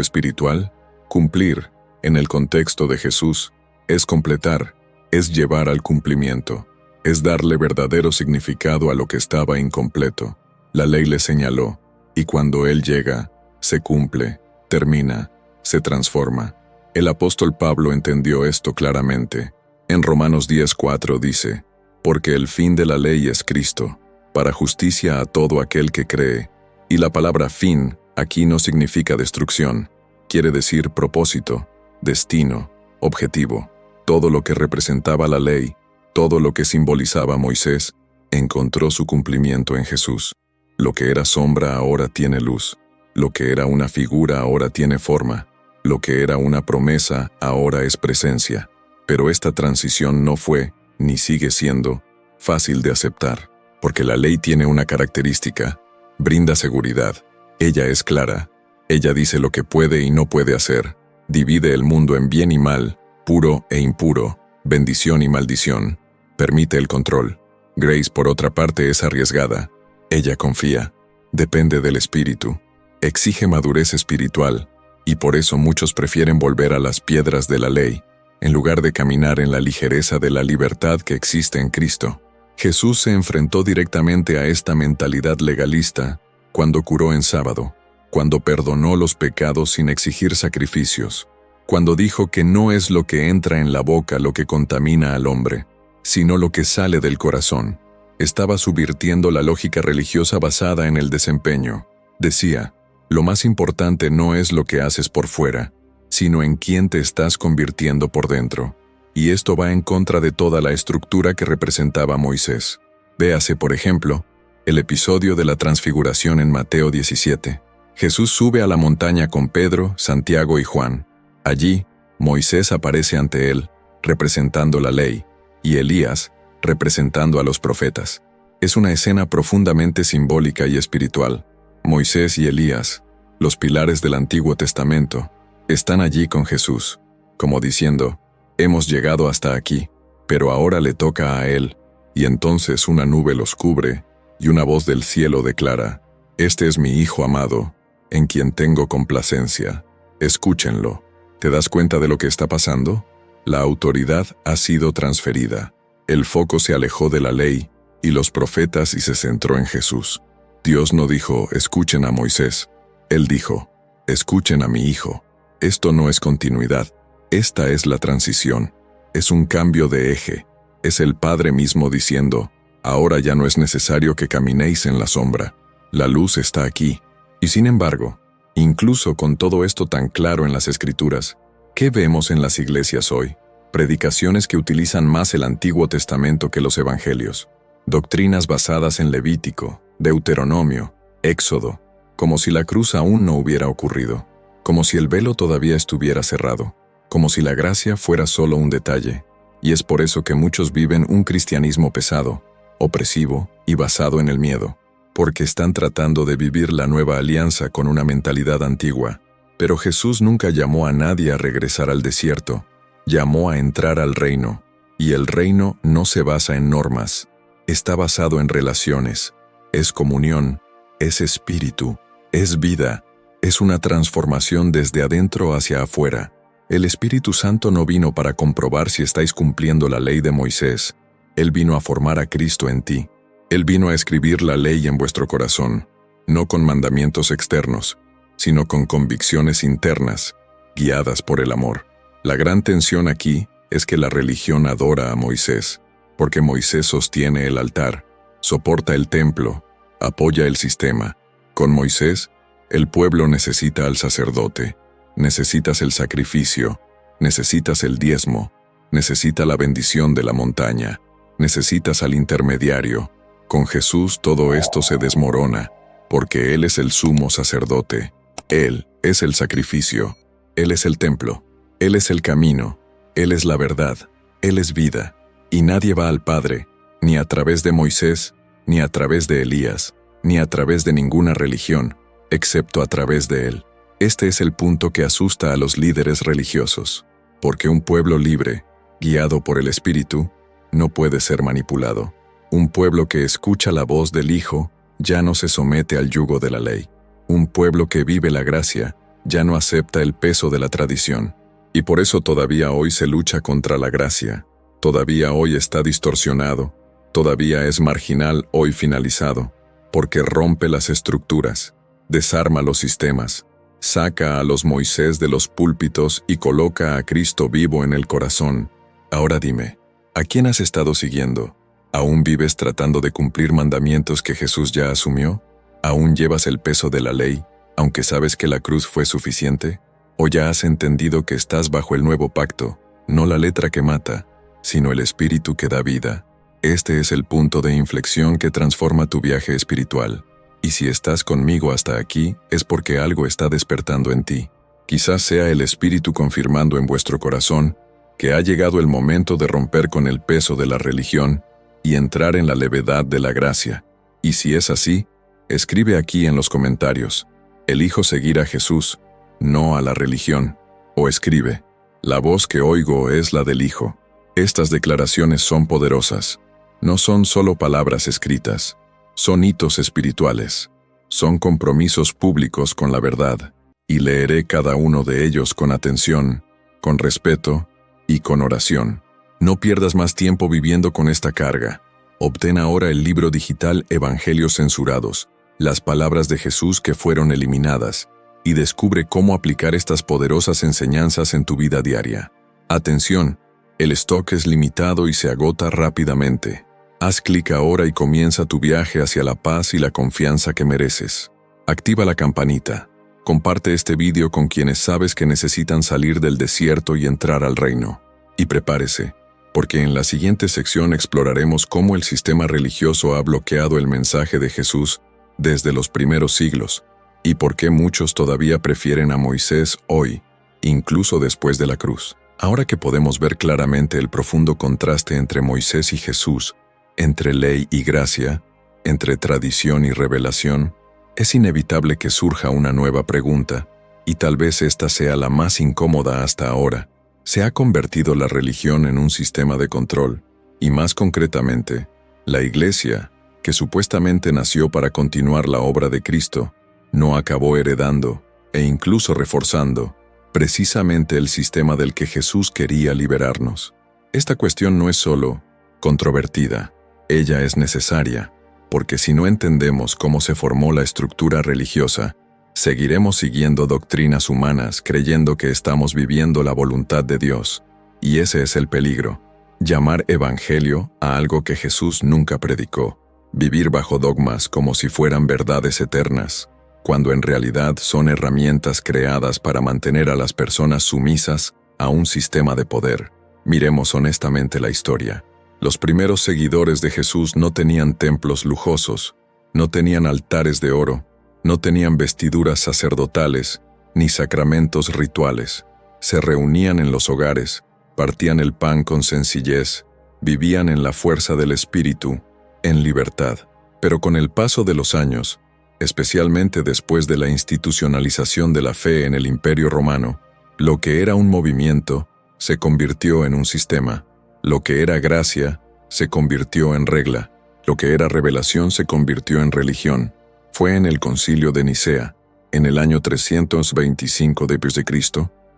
espiritual? Cumplir, en el contexto de Jesús, es completar, es llevar al cumplimiento, es darle verdadero significado a lo que estaba incompleto. La ley le señaló, y cuando Él llega, se cumple, termina, se transforma. El apóstol Pablo entendió esto claramente. En Romanos 10:4 dice, «Porque el fin de la ley es Cristo, para justicia a todo aquel que cree». Y la palabra fin aquí no significa destrucción, quiere decir propósito, destino, objetivo. Todo lo que representaba la ley, todo lo que simbolizaba Moisés, encontró su cumplimiento en Jesús. Lo que era sombra ahora tiene luz, lo que era una figura ahora tiene forma, lo que era una promesa ahora es presencia. Pero esta transición no fue, ni sigue siendo, fácil de aceptar, porque la ley tiene una característica, brinda seguridad. Ella es clara, ella dice lo que puede y no puede hacer, divide el mundo en bien y mal, puro e impuro, bendición y maldición, permite el control. Grace, por otra parte, es arriesgada. Ella confía, depende del espíritu, exige madurez espiritual, y por eso muchos prefieren volver a las piedras de la ley, en lugar de caminar en la ligereza de la libertad que existe en Cristo. Jesús se enfrentó directamente a esta mentalidad legalista cuando curó en sábado, cuando perdonó los pecados sin exigir sacrificios, cuando dijo que no es lo que entra en la boca lo que contamina al hombre, sino lo que sale del corazón. Estaba subvirtiendo la lógica religiosa basada en el desempeño. Decía, lo más importante no es lo que haces por fuera, sino en quién te estás convirtiendo por dentro. Y esto va en contra de toda la estructura que representaba Moisés. Véase, por ejemplo, el episodio de la transfiguración en Mateo 17. Jesús sube a la montaña con Pedro, Santiago y Juan. Allí, Moisés aparece ante él, representando la ley, y Elías, representando a los profetas. Es una escena profundamente simbólica y espiritual. Moisés y Elías, los pilares del Antiguo Testamento, están allí con Jesús, como diciendo, hemos llegado hasta aquí, pero ahora le toca a él, y entonces una nube los cubre, y una voz del cielo declara, este es mi Hijo amado, en quien tengo complacencia, escúchenlo. ¿Te das cuenta de lo que está pasando? La autoridad ha sido transferida, el foco se alejó de la ley y los profetas y se centró en Jesús. Dios no dijo, escuchen a Moisés, Él dijo, escuchen a mi Hijo. Esto no es continuidad, esta es la transición, es un cambio de eje, es el Padre mismo diciendo, ahora ya no es necesario que caminéis en la sombra, la luz está aquí. Y sin embargo, incluso con todo esto tan claro en las Escrituras, ¿qué vemos en las iglesias hoy? Predicaciones que utilizan más el Antiguo Testamento que los Evangelios, doctrinas basadas en Levítico, Deuteronomio, Éxodo, como si la cruz aún no hubiera ocurrido, como si el velo todavía estuviera cerrado, como si la gracia fuera solo un detalle, y es por eso que muchos viven un cristianismo pesado, opresivo y basado en el miedo, porque están tratando de vivir la nueva alianza con una mentalidad antigua. Pero Jesús nunca llamó a nadie a regresar al desierto, llamó a entrar al reino, y el reino no se basa en normas, está basado en relaciones, es comunión, es espíritu, es vida, es una transformación desde adentro hacia afuera. El Espíritu Santo no vino para comprobar si estáis cumpliendo la ley de Moisés, Él vino a formar a Cristo en ti. Él vino a escribir la ley en vuestro corazón, no con mandamientos externos, sino con convicciones internas, guiadas por el amor. La gran tensión aquí es que la religión adora a Moisés, porque Moisés sostiene el altar, soporta el templo, apoya el sistema. Con Moisés, el pueblo necesita al sacerdote, necesitas el sacrificio, necesitas el diezmo, necesita la bendición de la montaña, necesitas al intermediario. Con Jesús todo esto se desmorona, porque Él es el sumo sacerdote. Él es el sacrificio, Él es el templo, Él es el camino, Él es la verdad, Él es vida, y nadie va al Padre, ni a través de Moisés, ni a través de Elías, ni a través de ninguna religión, excepto a través de Él. Este es el punto que asusta a los líderes religiosos, porque un pueblo libre, guiado por el Espíritu, no puede ser manipulado. Un pueblo que escucha la voz del Hijo ya no se somete al yugo de la ley. Un pueblo que vive la gracia ya no acepta el peso de la tradición. Y por eso todavía hoy se lucha contra la gracia, todavía hoy está distorsionado, todavía es marginal hoy finalizado, porque rompe las estructuras, desarma los sistemas, saca a los Moisés de los púlpitos y coloca a Cristo vivo en el corazón. Ahora dime, ¿a quién has estado siguiendo? ¿Aún vives tratando de cumplir mandamientos que Jesús ya asumió? ¿Aún llevas el peso de la ley, aunque sabes que la cruz fue suficiente? ¿O ya has entendido que estás bajo el nuevo pacto, no la letra que mata, sino el espíritu que da vida? Este es el punto de inflexión que transforma tu viaje espiritual. Y si estás conmigo hasta aquí, es porque algo está despertando en ti. Quizás sea el espíritu confirmando en vuestro corazón que ha llegado el momento de romper con el peso de la religión y entrar en la levedad de la gracia. Y si es así, escribe aquí en los comentarios: elijo seguir a Jesús, no a la religión. O escribe: la voz que oigo es la del Hijo. Estas declaraciones son poderosas. No son solo palabras escritas, son hitos espirituales. Son compromisos públicos con la verdad, y leeré cada uno de ellos con atención, con respeto y con oración. No pierdas más tiempo viviendo con esta carga. Obtén ahora el libro digital Evangelios Censurados, las palabras de Jesús que fueron eliminadas, y descubre cómo aplicar estas poderosas enseñanzas en tu vida diaria. Atención, el stock es limitado y se agota rápidamente. Haz clic ahora y comienza tu viaje hacia la paz y la confianza que mereces. Activa la campanita. Comparte este vídeo con quienes sabes que necesitan salir del desierto y entrar al reino. Y prepárese, porque en la siguiente sección exploraremos cómo el sistema religioso ha bloqueado el mensaje de Jesús desde los primeros siglos, y por qué muchos todavía prefieren a Moisés hoy, incluso después de la cruz. Ahora que podemos ver claramente el profundo contraste entre Moisés y Jesús, entre ley y gracia, entre tradición y revelación, es inevitable que surja una nueva pregunta, y tal vez esta sea la más incómoda hasta ahora. ¿Se ha convertido la religión en un sistema de control? Y más concretamente, la Iglesia, que supuestamente nació para continuar la obra de Cristo, no acabó heredando, e incluso reforzando, precisamente el sistema del que Jesús quería liberarnos. Esta cuestión no es solo controvertida, ella es necesaria, porque si no entendemos cómo se formó la estructura religiosa, seguiremos siguiendo doctrinas humanas creyendo que estamos viviendo la voluntad de Dios, y ese es el peligro. Llamar evangelio a algo que Jesús nunca predicó, vivir bajo dogmas como si fueran verdades eternas, cuando en realidad son herramientas creadas para mantener a las personas sumisas a un sistema de poder. Miremos honestamente la historia. Los primeros seguidores de Jesús no tenían templos lujosos, no tenían altares de oro, no tenían vestiduras sacerdotales, ni sacramentos rituales. Se reunían en los hogares, partían el pan con sencillez, vivían en la fuerza del Espíritu, en libertad. Pero con el paso de los años, especialmente después de la institucionalización de la fe en el Imperio Romano, lo que era un movimiento se convirtió en un sistema. Lo que era gracia se convirtió en regla. Lo que era revelación se convirtió en religión. Fue en el Concilio de Nicea, en el año 325 d.C.,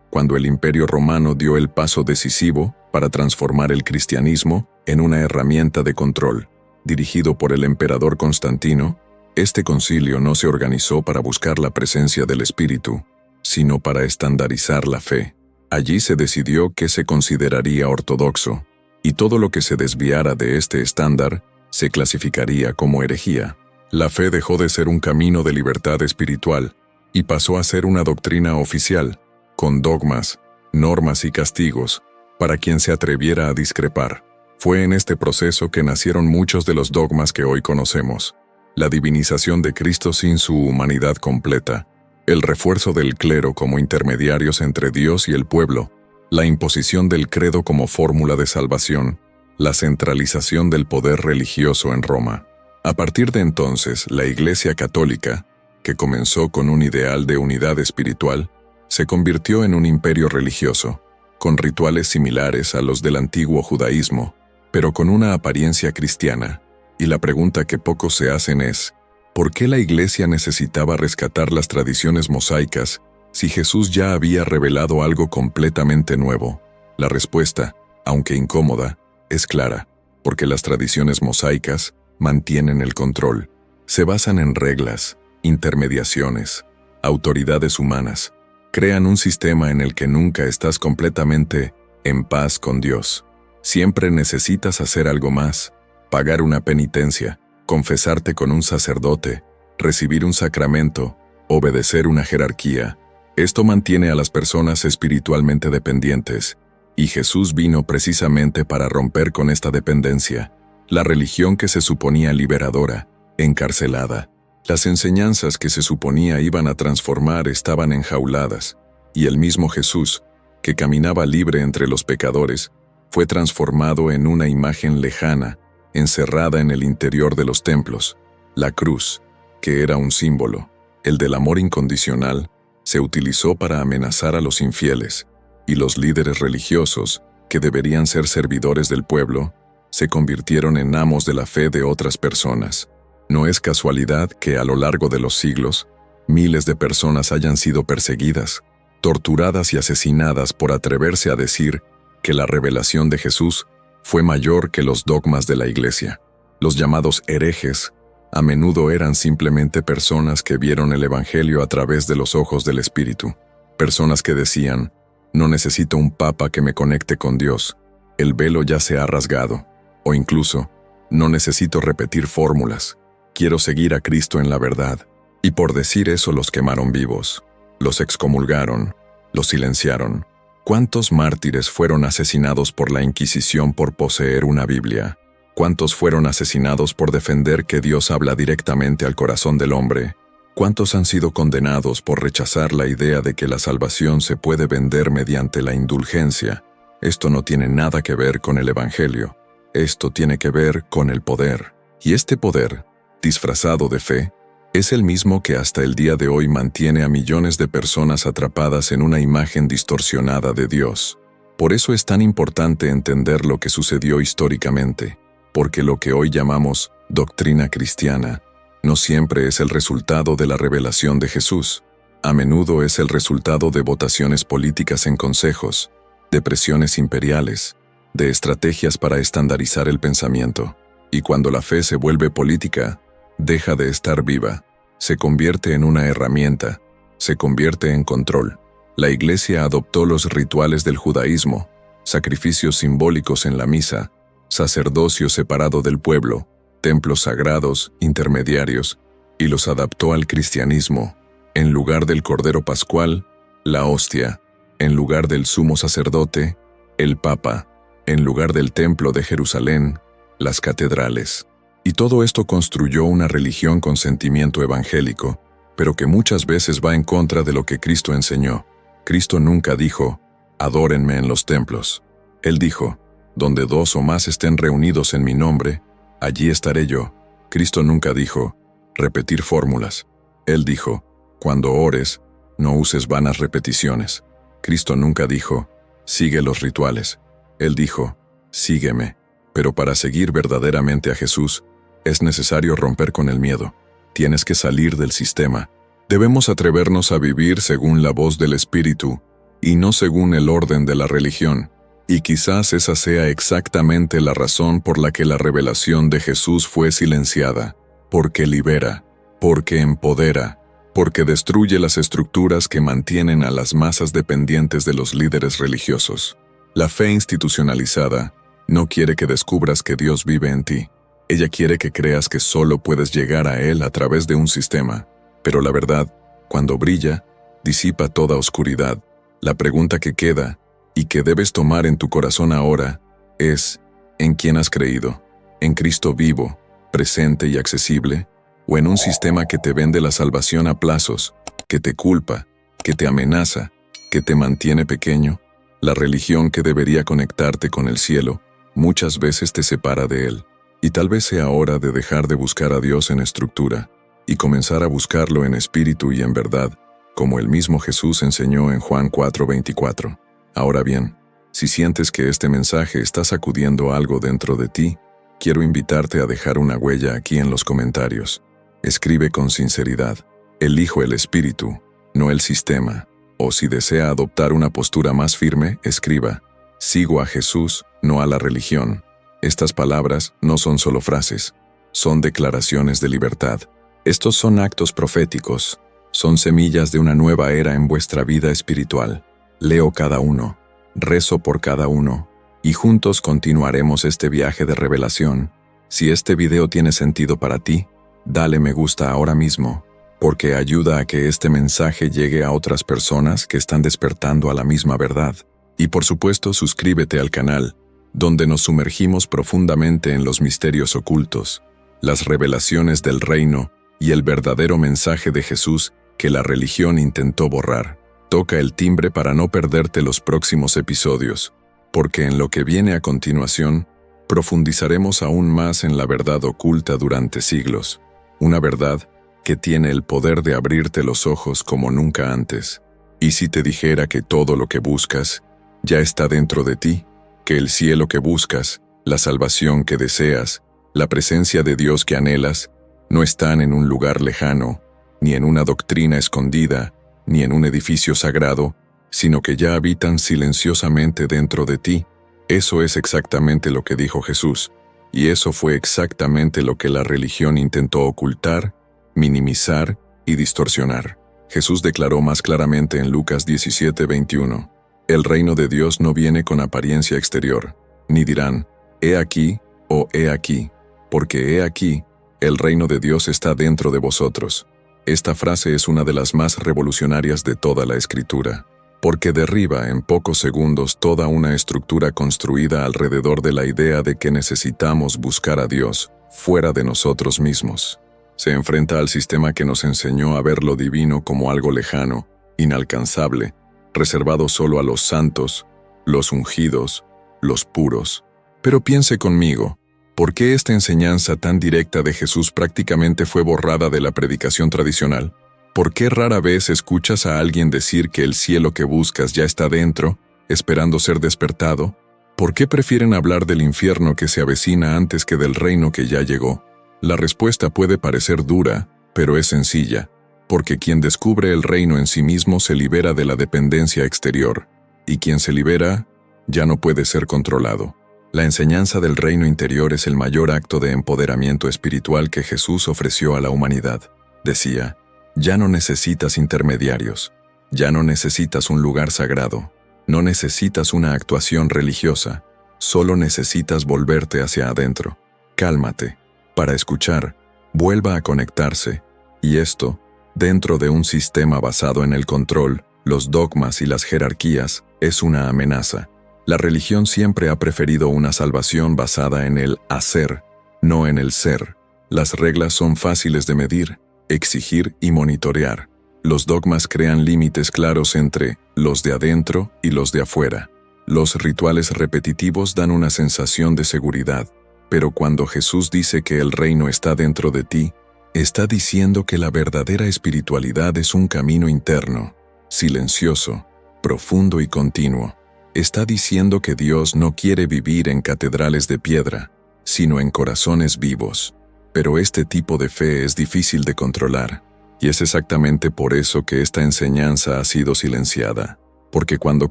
cuando el Imperio Romano dio el paso decisivo para transformar el cristianismo en una herramienta de control. Dirigido por el emperador Constantino, este concilio no se organizó para buscar la presencia del Espíritu, sino para estandarizar la fe. Allí se decidió qué se consideraría ortodoxo, y todo lo que se desviara de este estándar se clasificaría como herejía. La fe dejó de ser un camino de libertad espiritual y pasó a ser una doctrina oficial, con dogmas, normas y castigos, para quien se atreviera a discrepar. Fue en este proceso que nacieron muchos de los dogmas que hoy conocemos: la divinización de Cristo sin su humanidad completa, el refuerzo del clero como intermediarios entre Dios y el pueblo, la imposición del credo como fórmula de salvación, la centralización del poder religioso en Roma. A partir de entonces, la Iglesia Católica, que comenzó con un ideal de unidad espiritual, se convirtió en un imperio religioso, con rituales similares a los del antiguo judaísmo, pero con una apariencia cristiana. Y la pregunta que pocos se hacen es: ¿por qué la Iglesia necesitaba rescatar las tradiciones mosaicas si Jesús ya había revelado algo completamente nuevo? La respuesta, aunque incómoda, es clara: porque las tradiciones mosaicas mantienen el control. Se basan en reglas, intermediaciones, autoridades humanas. Crean un sistema en el que nunca estás completamente en paz con Dios. Siempre necesitas hacer algo más: pagar una penitencia, confesarte con un sacerdote, recibir un sacramento, obedecer una jerarquía. Esto mantiene a las personas espiritualmente dependientes, y Jesús vino precisamente para romper con esta dependencia. La religión que se suponía liberadora, encarcelada. Las enseñanzas que se suponía iban a transformar estaban enjauladas, y el mismo Jesús, que caminaba libre entre los pecadores, fue transformado en una imagen lejana, encerrada en el interior de los templos. La cruz, que era un símbolo, el del amor incondicional, se utilizó para amenazar a los infieles, y los líderes religiosos, que deberían ser servidores del pueblo, se convirtieron en amos de la fe de otras personas. No es casualidad que a lo largo de los siglos, miles de personas hayan sido perseguidas, torturadas y asesinadas por atreverse a decir que la revelación de Jesús fue mayor que los dogmas de la Iglesia. Los llamados herejes a menudo eran simplemente personas que vieron el Evangelio a través de los ojos del Espíritu. Personas que decían: no necesito un papa que me conecte con Dios, el velo ya se ha rasgado. O incluso: no necesito repetir fórmulas, quiero seguir a Cristo en la verdad. Y por decir eso los quemaron vivos, los excomulgaron, los silenciaron. ¿Cuántos mártires fueron asesinados por la Inquisición por poseer una Biblia? ¿Cuántos fueron asesinados por defender que Dios habla directamente al corazón del hombre? ¿Cuántos han sido condenados por rechazar la idea de que la salvación se puede vender mediante la indulgencia? Esto no tiene nada que ver con el Evangelio. Esto tiene que ver con el poder. Y este poder, disfrazado de fe, es el mismo que hasta el día de hoy mantiene a millones de personas atrapadas en una imagen distorsionada de Dios. Por eso es tan importante entender lo que sucedió históricamente, porque lo que hoy llamamos doctrina cristiana no siempre es el resultado de la revelación de Jesús. A menudo es el resultado de votaciones políticas en consejos, de presiones imperiales, de estrategias para estandarizar el pensamiento. Y cuando la fe se vuelve política, deja de estar viva, se convierte en una herramienta, se convierte en control. La Iglesia adoptó los rituales del judaísmo, sacrificios simbólicos en la misa, sacerdocio separado del pueblo, templos sagrados, intermediarios, y los adaptó al cristianismo. En lugar del Cordero Pascual, la hostia; en lugar del sumo sacerdote, el Papa; en lugar del templo de Jerusalén, las catedrales. Y todo esto construyó una religión con sentimiento evangélico, pero que muchas veces va en contra de lo que Cristo enseñó. Cristo nunca dijo: adórenme en los templos. Él dijo: donde 2 o más estén reunidos en mi nombre, allí estaré yo. Cristo nunca dijo: repetir fórmulas. Él dijo: cuando ores, no uses vanas repeticiones. Cristo nunca dijo: sigue los rituales. Él dijo: sígueme. Pero para seguir verdaderamente a Jesús, es necesario romper con el miedo. Tienes que salir del sistema. Debemos atrevernos a vivir según la voz del Espíritu, y no según el orden de la religión. Y quizás esa sea exactamente la razón por la que la revelación de Jesús fue silenciada. Porque libera, porque empodera, porque destruye las estructuras que mantienen a las masas dependientes de los líderes religiosos. La fe institucionalizada no quiere que descubras que Dios vive en ti. Ella quiere que creas que solo puedes llegar a Él a través de un sistema, pero la verdad, cuando brilla, disipa toda oscuridad. La pregunta que queda, y que debes tomar en tu corazón ahora, es, ¿en quién has creído? ¿En Cristo vivo, presente y accesible? ¿O en un sistema que te vende la salvación a plazos, que te culpa, que te amenaza, que te mantiene pequeño? La religión que debería conectarte con el cielo, muchas veces te separa de Él. Y tal vez sea hora de dejar de buscar a Dios en estructura, y comenzar a buscarlo en espíritu y en verdad, como el mismo Jesús enseñó en Juan 4:24. Ahora bien, si sientes que este mensaje está sacudiendo algo dentro de ti, quiero invitarte a dejar una huella aquí en los comentarios. Escribe con sinceridad: elijo el espíritu, no el sistema. O si desea adoptar una postura más firme, escriba: sigo a Jesús, no a la religión. Estas palabras no son solo frases, son declaraciones de libertad. Estos son actos proféticos, son semillas de una nueva era en vuestra vida espiritual. Leo cada uno, rezo por cada uno, y juntos continuaremos este viaje de revelación. Si este video tiene sentido para ti, dale me gusta ahora mismo, porque ayuda a que este mensaje llegue a otras personas que están despertando a la misma verdad. Y por supuesto, suscríbete al canal, donde nos sumergimos profundamente en los misterios ocultos, las revelaciones del reino y el verdadero mensaje de Jesús que la religión intentó borrar. Toca el timbre para no perderte los próximos episodios, porque en lo que viene a continuación, profundizaremos aún más en la verdad oculta durante siglos, una verdad que tiene el poder de abrirte los ojos como nunca antes. Y si te dijera que todo lo que buscas ya está dentro de ti, que el cielo que buscas, la salvación que deseas, la presencia de Dios que anhelas, no están en un lugar lejano, ni en una doctrina escondida, ni en un edificio sagrado, sino que ya habitan silenciosamente dentro de ti. Eso es exactamente lo que dijo Jesús, y eso fue exactamente lo que la religión intentó ocultar, minimizar y distorsionar. Jesús declaró más claramente en Lucas 17:21, el reino de Dios no viene con apariencia exterior, ni dirán, he aquí o he aquí, porque he aquí, el reino de Dios está dentro de vosotros. Esta frase es una de las más revolucionarias de toda la Escritura, porque derriba en pocos segundos toda una estructura construida alrededor de la idea de que necesitamos buscar a Dios fuera de nosotros mismos. Se enfrenta al sistema que nos enseñó a ver lo divino como algo lejano, inalcanzable, reservado solo a los santos, los ungidos, los puros. Pero piense conmigo, ¿por qué esta enseñanza tan directa de Jesús prácticamente fue borrada de la predicación tradicional? ¿Por qué rara vez escuchas a alguien decir que el cielo que buscas ya está dentro, esperando ser despertado? ¿Por qué prefieren hablar del infierno que se avecina antes que del reino que ya llegó? La respuesta puede parecer dura, pero es sencilla, porque quien descubre el reino en sí mismo se libera de la dependencia exterior, y quien se libera ya no puede ser controlado. La enseñanza del reino interior es el mayor acto de empoderamiento espiritual que Jesús ofreció a la humanidad. Decía, ya no necesitas intermediarios, ya no necesitas un lugar sagrado, no necesitas una actuación religiosa, solo necesitas volverte hacia adentro. Cálmate, para escuchar, vuelva a conectarse, y esto, dentro de un sistema basado en el control, los dogmas y las jerarquías, es una amenaza. La religión siempre ha preferido una salvación basada en el hacer, no en el ser. Las reglas son fáciles de medir, exigir y monitorear. Los dogmas crean límites claros entre los de adentro y los de afuera. Los rituales repetitivos dan una sensación de seguridad, pero cuando Jesús dice que el reino está dentro de ti, está diciendo que la verdadera espiritualidad es un camino interno, silencioso, profundo y continuo. Está diciendo que Dios no quiere vivir en catedrales de piedra, sino en corazones vivos. Pero este tipo de fe es difícil de controlar, y es exactamente por eso que esta enseñanza ha sido silenciada. Porque cuando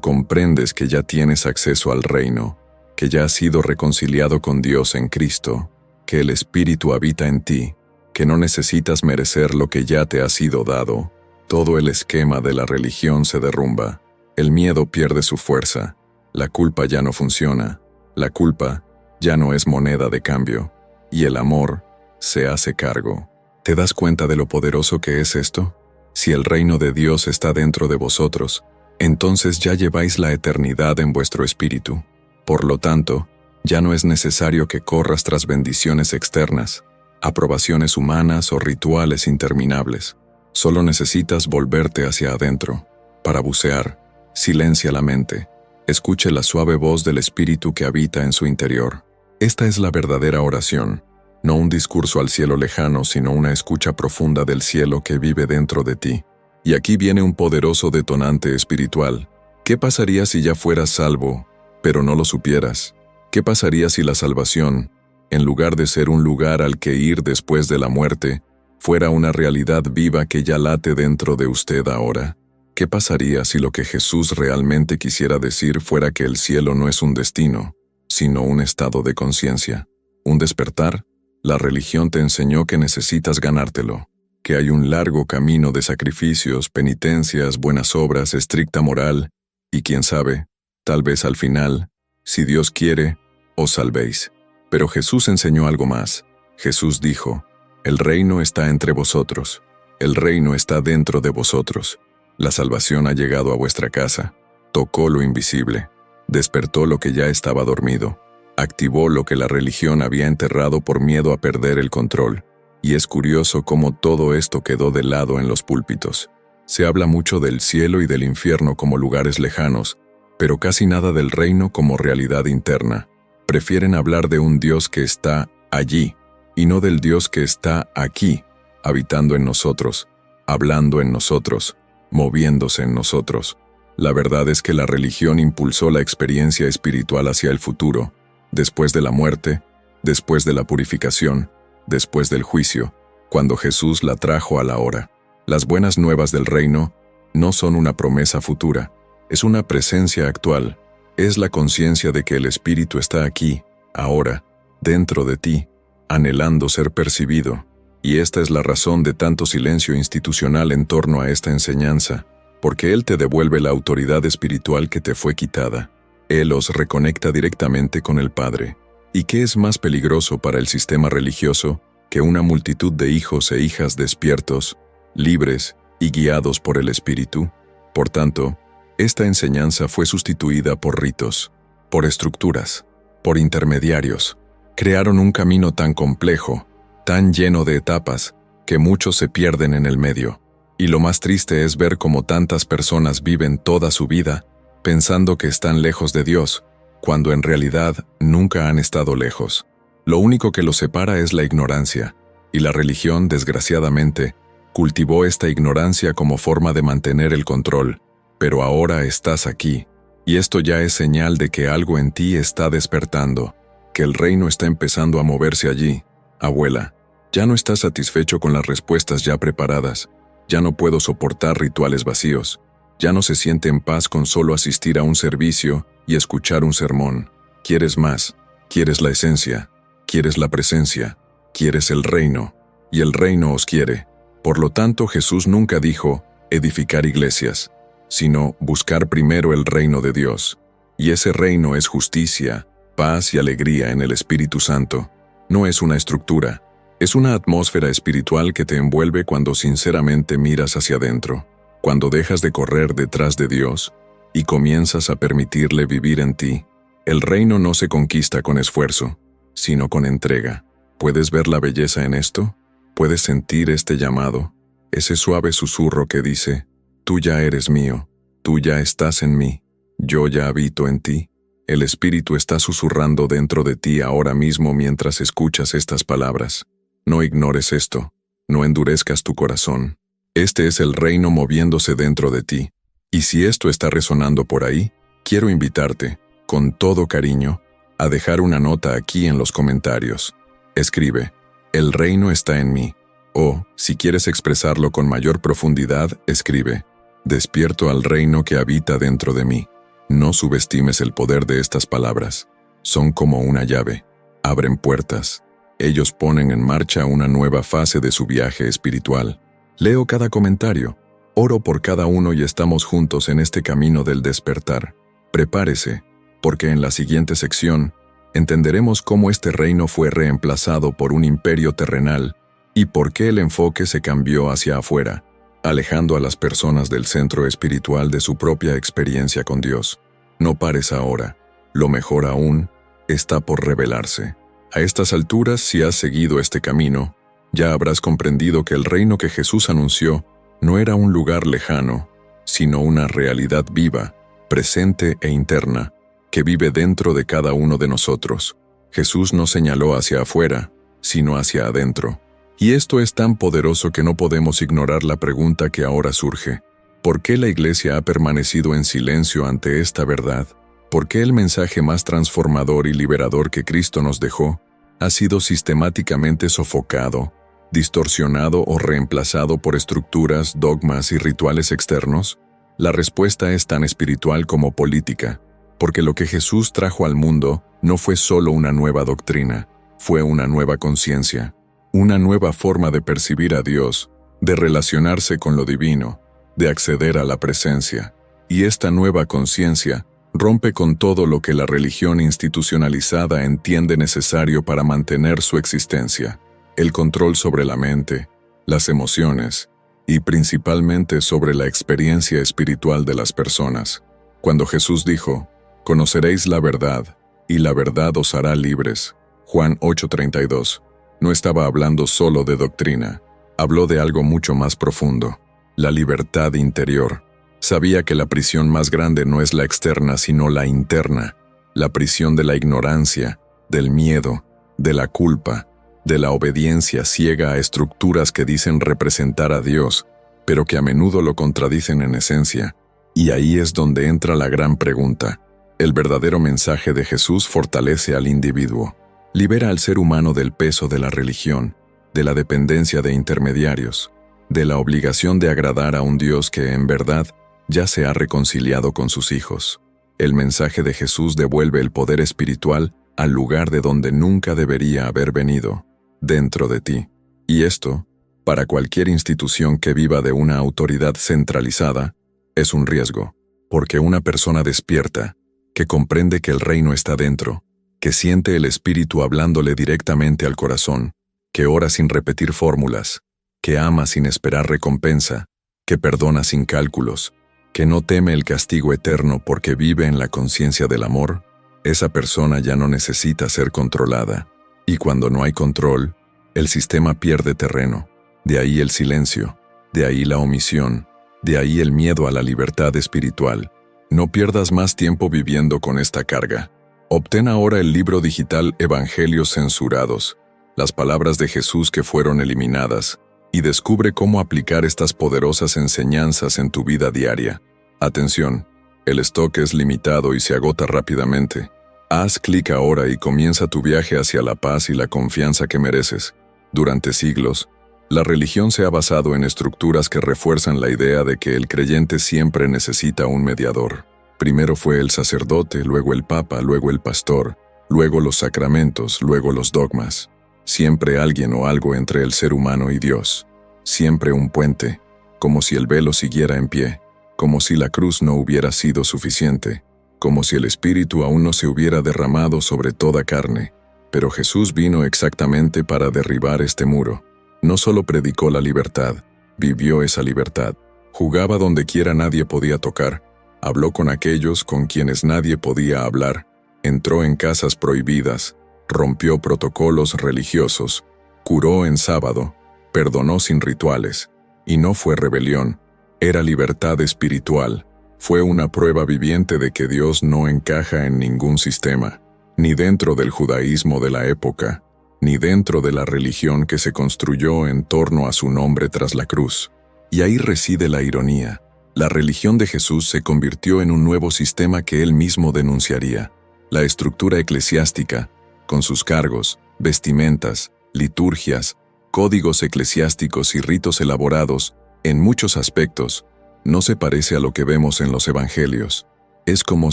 comprendes que ya tienes acceso al reino, que ya has sido reconciliado con Dios en Cristo, que el Espíritu habita en ti, que no necesitas merecer lo que ya te ha sido dado, todo el esquema de la religión se derrumba, el miedo pierde su fuerza, la culpa ya no funciona, la culpa ya no es moneda de cambio, y el amor se hace cargo. ¿Te das cuenta de lo poderoso que es esto? Si el reino de Dios está dentro de vosotros, entonces ya lleváis la eternidad en vuestro espíritu. Por lo tanto, ya no es necesario que corras tras bendiciones externas, aprobaciones humanas o rituales interminables. Solo necesitas volverte hacia adentro. Para bucear, silencia la mente. Escuche la suave voz del espíritu que habita en su interior. Esta es la verdadera oración. No un discurso al cielo lejano, sino una escucha profunda del cielo que vive dentro de ti. Y aquí viene un poderoso detonante espiritual. ¿Qué pasaría si ya fueras salvo, pero no lo supieras? ¿Qué pasaría si la salvación, en lugar de ser un lugar al que ir después de la muerte, fuera una realidad viva que ya late dentro de usted ahora? ¿Qué pasaría si lo que Jesús realmente quisiera decir fuera que el cielo no es un destino, sino un estado de conciencia? ¿Un despertar? La religión te enseñó que necesitas ganártelo, que hay un largo camino de sacrificios, penitencias, buenas obras, estricta moral, y quién sabe, tal vez al final, si Dios quiere, os salvéis. Pero Jesús enseñó algo más. Jesús dijo, el reino está entre vosotros, el reino está dentro de vosotros. La salvación ha llegado a vuestra casa, tocó lo invisible, despertó lo que ya estaba dormido, activó lo que la religión había enterrado por miedo a perder el control. Y es curioso cómo todo esto quedó de lado en los púlpitos. Se habla mucho del cielo y del infierno como lugares lejanos, pero casi nada del reino como realidad interna. Prefieren hablar de un Dios que está allí, y no del Dios que está aquí, habitando en nosotros, hablando en nosotros, moviéndose en nosotros. La verdad es que la religión impulsó la experiencia espiritual hacia el futuro, después de la muerte, después de la purificación, después del juicio, cuando Jesús la trajo a la hora. Las buenas nuevas del reino no son una promesa futura, es una presencia actual, es la conciencia de que el Espíritu está aquí, ahora, dentro de ti, anhelando ser percibido, y esta es la razón de tanto silencio institucional en torno a esta enseñanza, porque Él te devuelve la autoridad espiritual que te fue quitada. Él os reconecta directamente con el Padre. ¿Y qué es más peligroso para el sistema religioso que una multitud de hijos e hijas despiertos, libres y guiados por el Espíritu? Por tanto, esta enseñanza fue sustituida por ritos, por estructuras, por intermediarios. Crearon un camino tan complejo, tan lleno de etapas, que muchos se pierden en el medio. Y lo más triste es ver cómo tantas personas viven toda su vida pensando que están lejos de Dios, cuando en realidad nunca han estado lejos. Lo único que los separa es la ignorancia, y la religión, desgraciadamente, cultivó esta ignorancia como forma de mantener el control. Pero ahora estás aquí, y esto ya es señal de que algo en ti está despertando, que el reino está empezando a moverse allí. Abuela, ya no estás satisfecho con las respuestas ya preparadas, ya no puedo soportar rituales vacíos, ya no se siente en paz con solo asistir a un servicio y escuchar un sermón. Quieres más, quieres la esencia, quieres la presencia, quieres el reino, y el reino os quiere. Por lo tanto, Jesús nunca dijo edificar iglesias, sino buscar primero el reino de Dios. Y ese reino es justicia, paz y alegría en el Espíritu Santo. No es una estructura, es una atmósfera espiritual que te envuelve cuando sinceramente miras hacia adentro, cuando dejas de correr detrás de Dios y comienzas a permitirle vivir en ti. El reino no se conquista con esfuerzo, sino con entrega. ¿Puedes ver la belleza en esto? ¿Puedes sentir este llamado? Ese suave susurro que dice, tú ya eres mío, tú ya estás en mí, yo ya habito en ti. El Espíritu está susurrando dentro de ti ahora mismo mientras escuchas estas palabras. No ignores esto, no endurezcas tu corazón. Este es el reino moviéndose dentro de ti. Y si esto está resonando por ahí, quiero invitarte, con todo cariño, a dejar una nota aquí en los comentarios. Escribe, el reino está en mí. O, si quieres expresarlo con mayor profundidad, escribe, despierto al reino que habita dentro de mí. No subestimes el poder de estas palabras. Son como una llave. Abren puertas. Ellos ponen en marcha una nueva fase de su viaje espiritual. Leo cada comentario, oro por cada uno y estamos juntos en este camino del despertar. Prepárese, porque en la siguiente sección entenderemos cómo este reino fue reemplazado por un imperio terrenal y por qué el enfoque se cambió hacia afuera, alejando a las personas del centro espiritual de su propia experiencia con Dios. No pares ahora, lo mejor aún está por revelarse. A estas alturas, si has seguido este camino, ya habrás comprendido que el reino que Jesús anunció no era un lugar lejano, sino una realidad viva, presente e interna, que vive dentro de cada uno de nosotros. Jesús no señaló hacia afuera, sino hacia adentro. Y esto es tan poderoso que no podemos ignorar la pregunta que ahora surge. ¿Por qué la Iglesia ha permanecido en silencio ante esta verdad? ¿Por qué el mensaje más transformador y liberador que Cristo nos dejó ha sido sistemáticamente sofocado, distorsionado o reemplazado por estructuras, dogmas y rituales externos? La respuesta es tan espiritual como política, porque lo que Jesús trajo al mundo no fue solo una nueva doctrina, fue una nueva conciencia, una nueva forma de percibir a Dios, de relacionarse con lo divino, de acceder a la presencia. Y esta nueva conciencia rompe con todo lo que la religión institucionalizada entiende necesario para mantener su existencia: el control sobre la mente, las emociones y principalmente sobre la experiencia espiritual de las personas. Cuando Jesús dijo: «Conoceréis la verdad, y la verdad os hará libres», Juan 8:32, no estaba hablando solo de doctrina, habló de algo mucho más profundo: la libertad interior. Sabía que la prisión más grande no es la externa, sino la interna, la prisión de la ignorancia, del miedo, de la culpa, de la obediencia ciega a estructuras que dicen representar a Dios, pero que a menudo lo contradicen en esencia. Y ahí es donde entra la gran pregunta. El verdadero mensaje de Jesús fortalece al individuo, libera al ser humano del peso de la religión, de la dependencia de intermediarios, de la obligación de agradar a un Dios que, en verdad, ya se ha reconciliado con sus hijos. El mensaje de Jesús devuelve el poder espiritual al lugar de donde nunca debería haber venido, dentro de ti. Y esto, para cualquier institución que viva de una autoridad centralizada, es un riesgo, porque una persona despierta, que comprende que el reino está dentro, que siente el Espíritu hablándole directamente al corazón, que ora sin repetir fórmulas, que ama sin esperar recompensa, que perdona sin cálculos, que no teme el castigo eterno porque vive en la conciencia del amor, esa persona ya no necesita ser controlada. Y cuando no hay control, el sistema pierde terreno. De ahí el silencio, de ahí la omisión, de ahí el miedo a la libertad espiritual. No pierdas más tiempo viviendo con esta carga. Obtén ahora el libro digital Evangelios censurados, las palabras de Jesús que fueron eliminadas, y descubre cómo aplicar estas poderosas enseñanzas en tu vida diaria. Atención, el stock es limitado y se agota rápidamente. Haz clic ahora y comienza tu viaje hacia la paz y la confianza que mereces. Durante siglos, la religión se ha basado en estructuras que refuerzan la idea de que el creyente siempre necesita un mediador. Primero fue el sacerdote, luego el papa, luego el pastor, luego los sacramentos, luego los dogmas. Siempre alguien o algo entre el ser humano y Dios. Siempre un puente, como si el velo siguiera en pie, como si la cruz no hubiera sido suficiente, como si el Espíritu aún no se hubiera derramado sobre toda carne. Pero Jesús vino exactamente para derribar este muro. No solo predicó la libertad, vivió esa libertad. Jugaba donde quiera nadie podía tocar, habló con aquellos con quienes nadie podía hablar, entró en casas prohibidas, rompió protocolos religiosos, curó en sábado, perdonó sin rituales, y no fue rebelión, era libertad espiritual. Fue una prueba viviente de que Dios no encaja en ningún sistema, ni dentro del judaísmo de la época, ni dentro de la religión que se construyó en torno a su nombre tras la cruz. Y ahí reside la ironía. La religión de Jesús se convirtió en un nuevo sistema que él mismo denunciaría. La estructura eclesiástica, con sus cargos, vestimentas, liturgias, códigos eclesiásticos y ritos elaborados, en muchos aspectos, no se parece a lo que vemos en los evangelios. Es como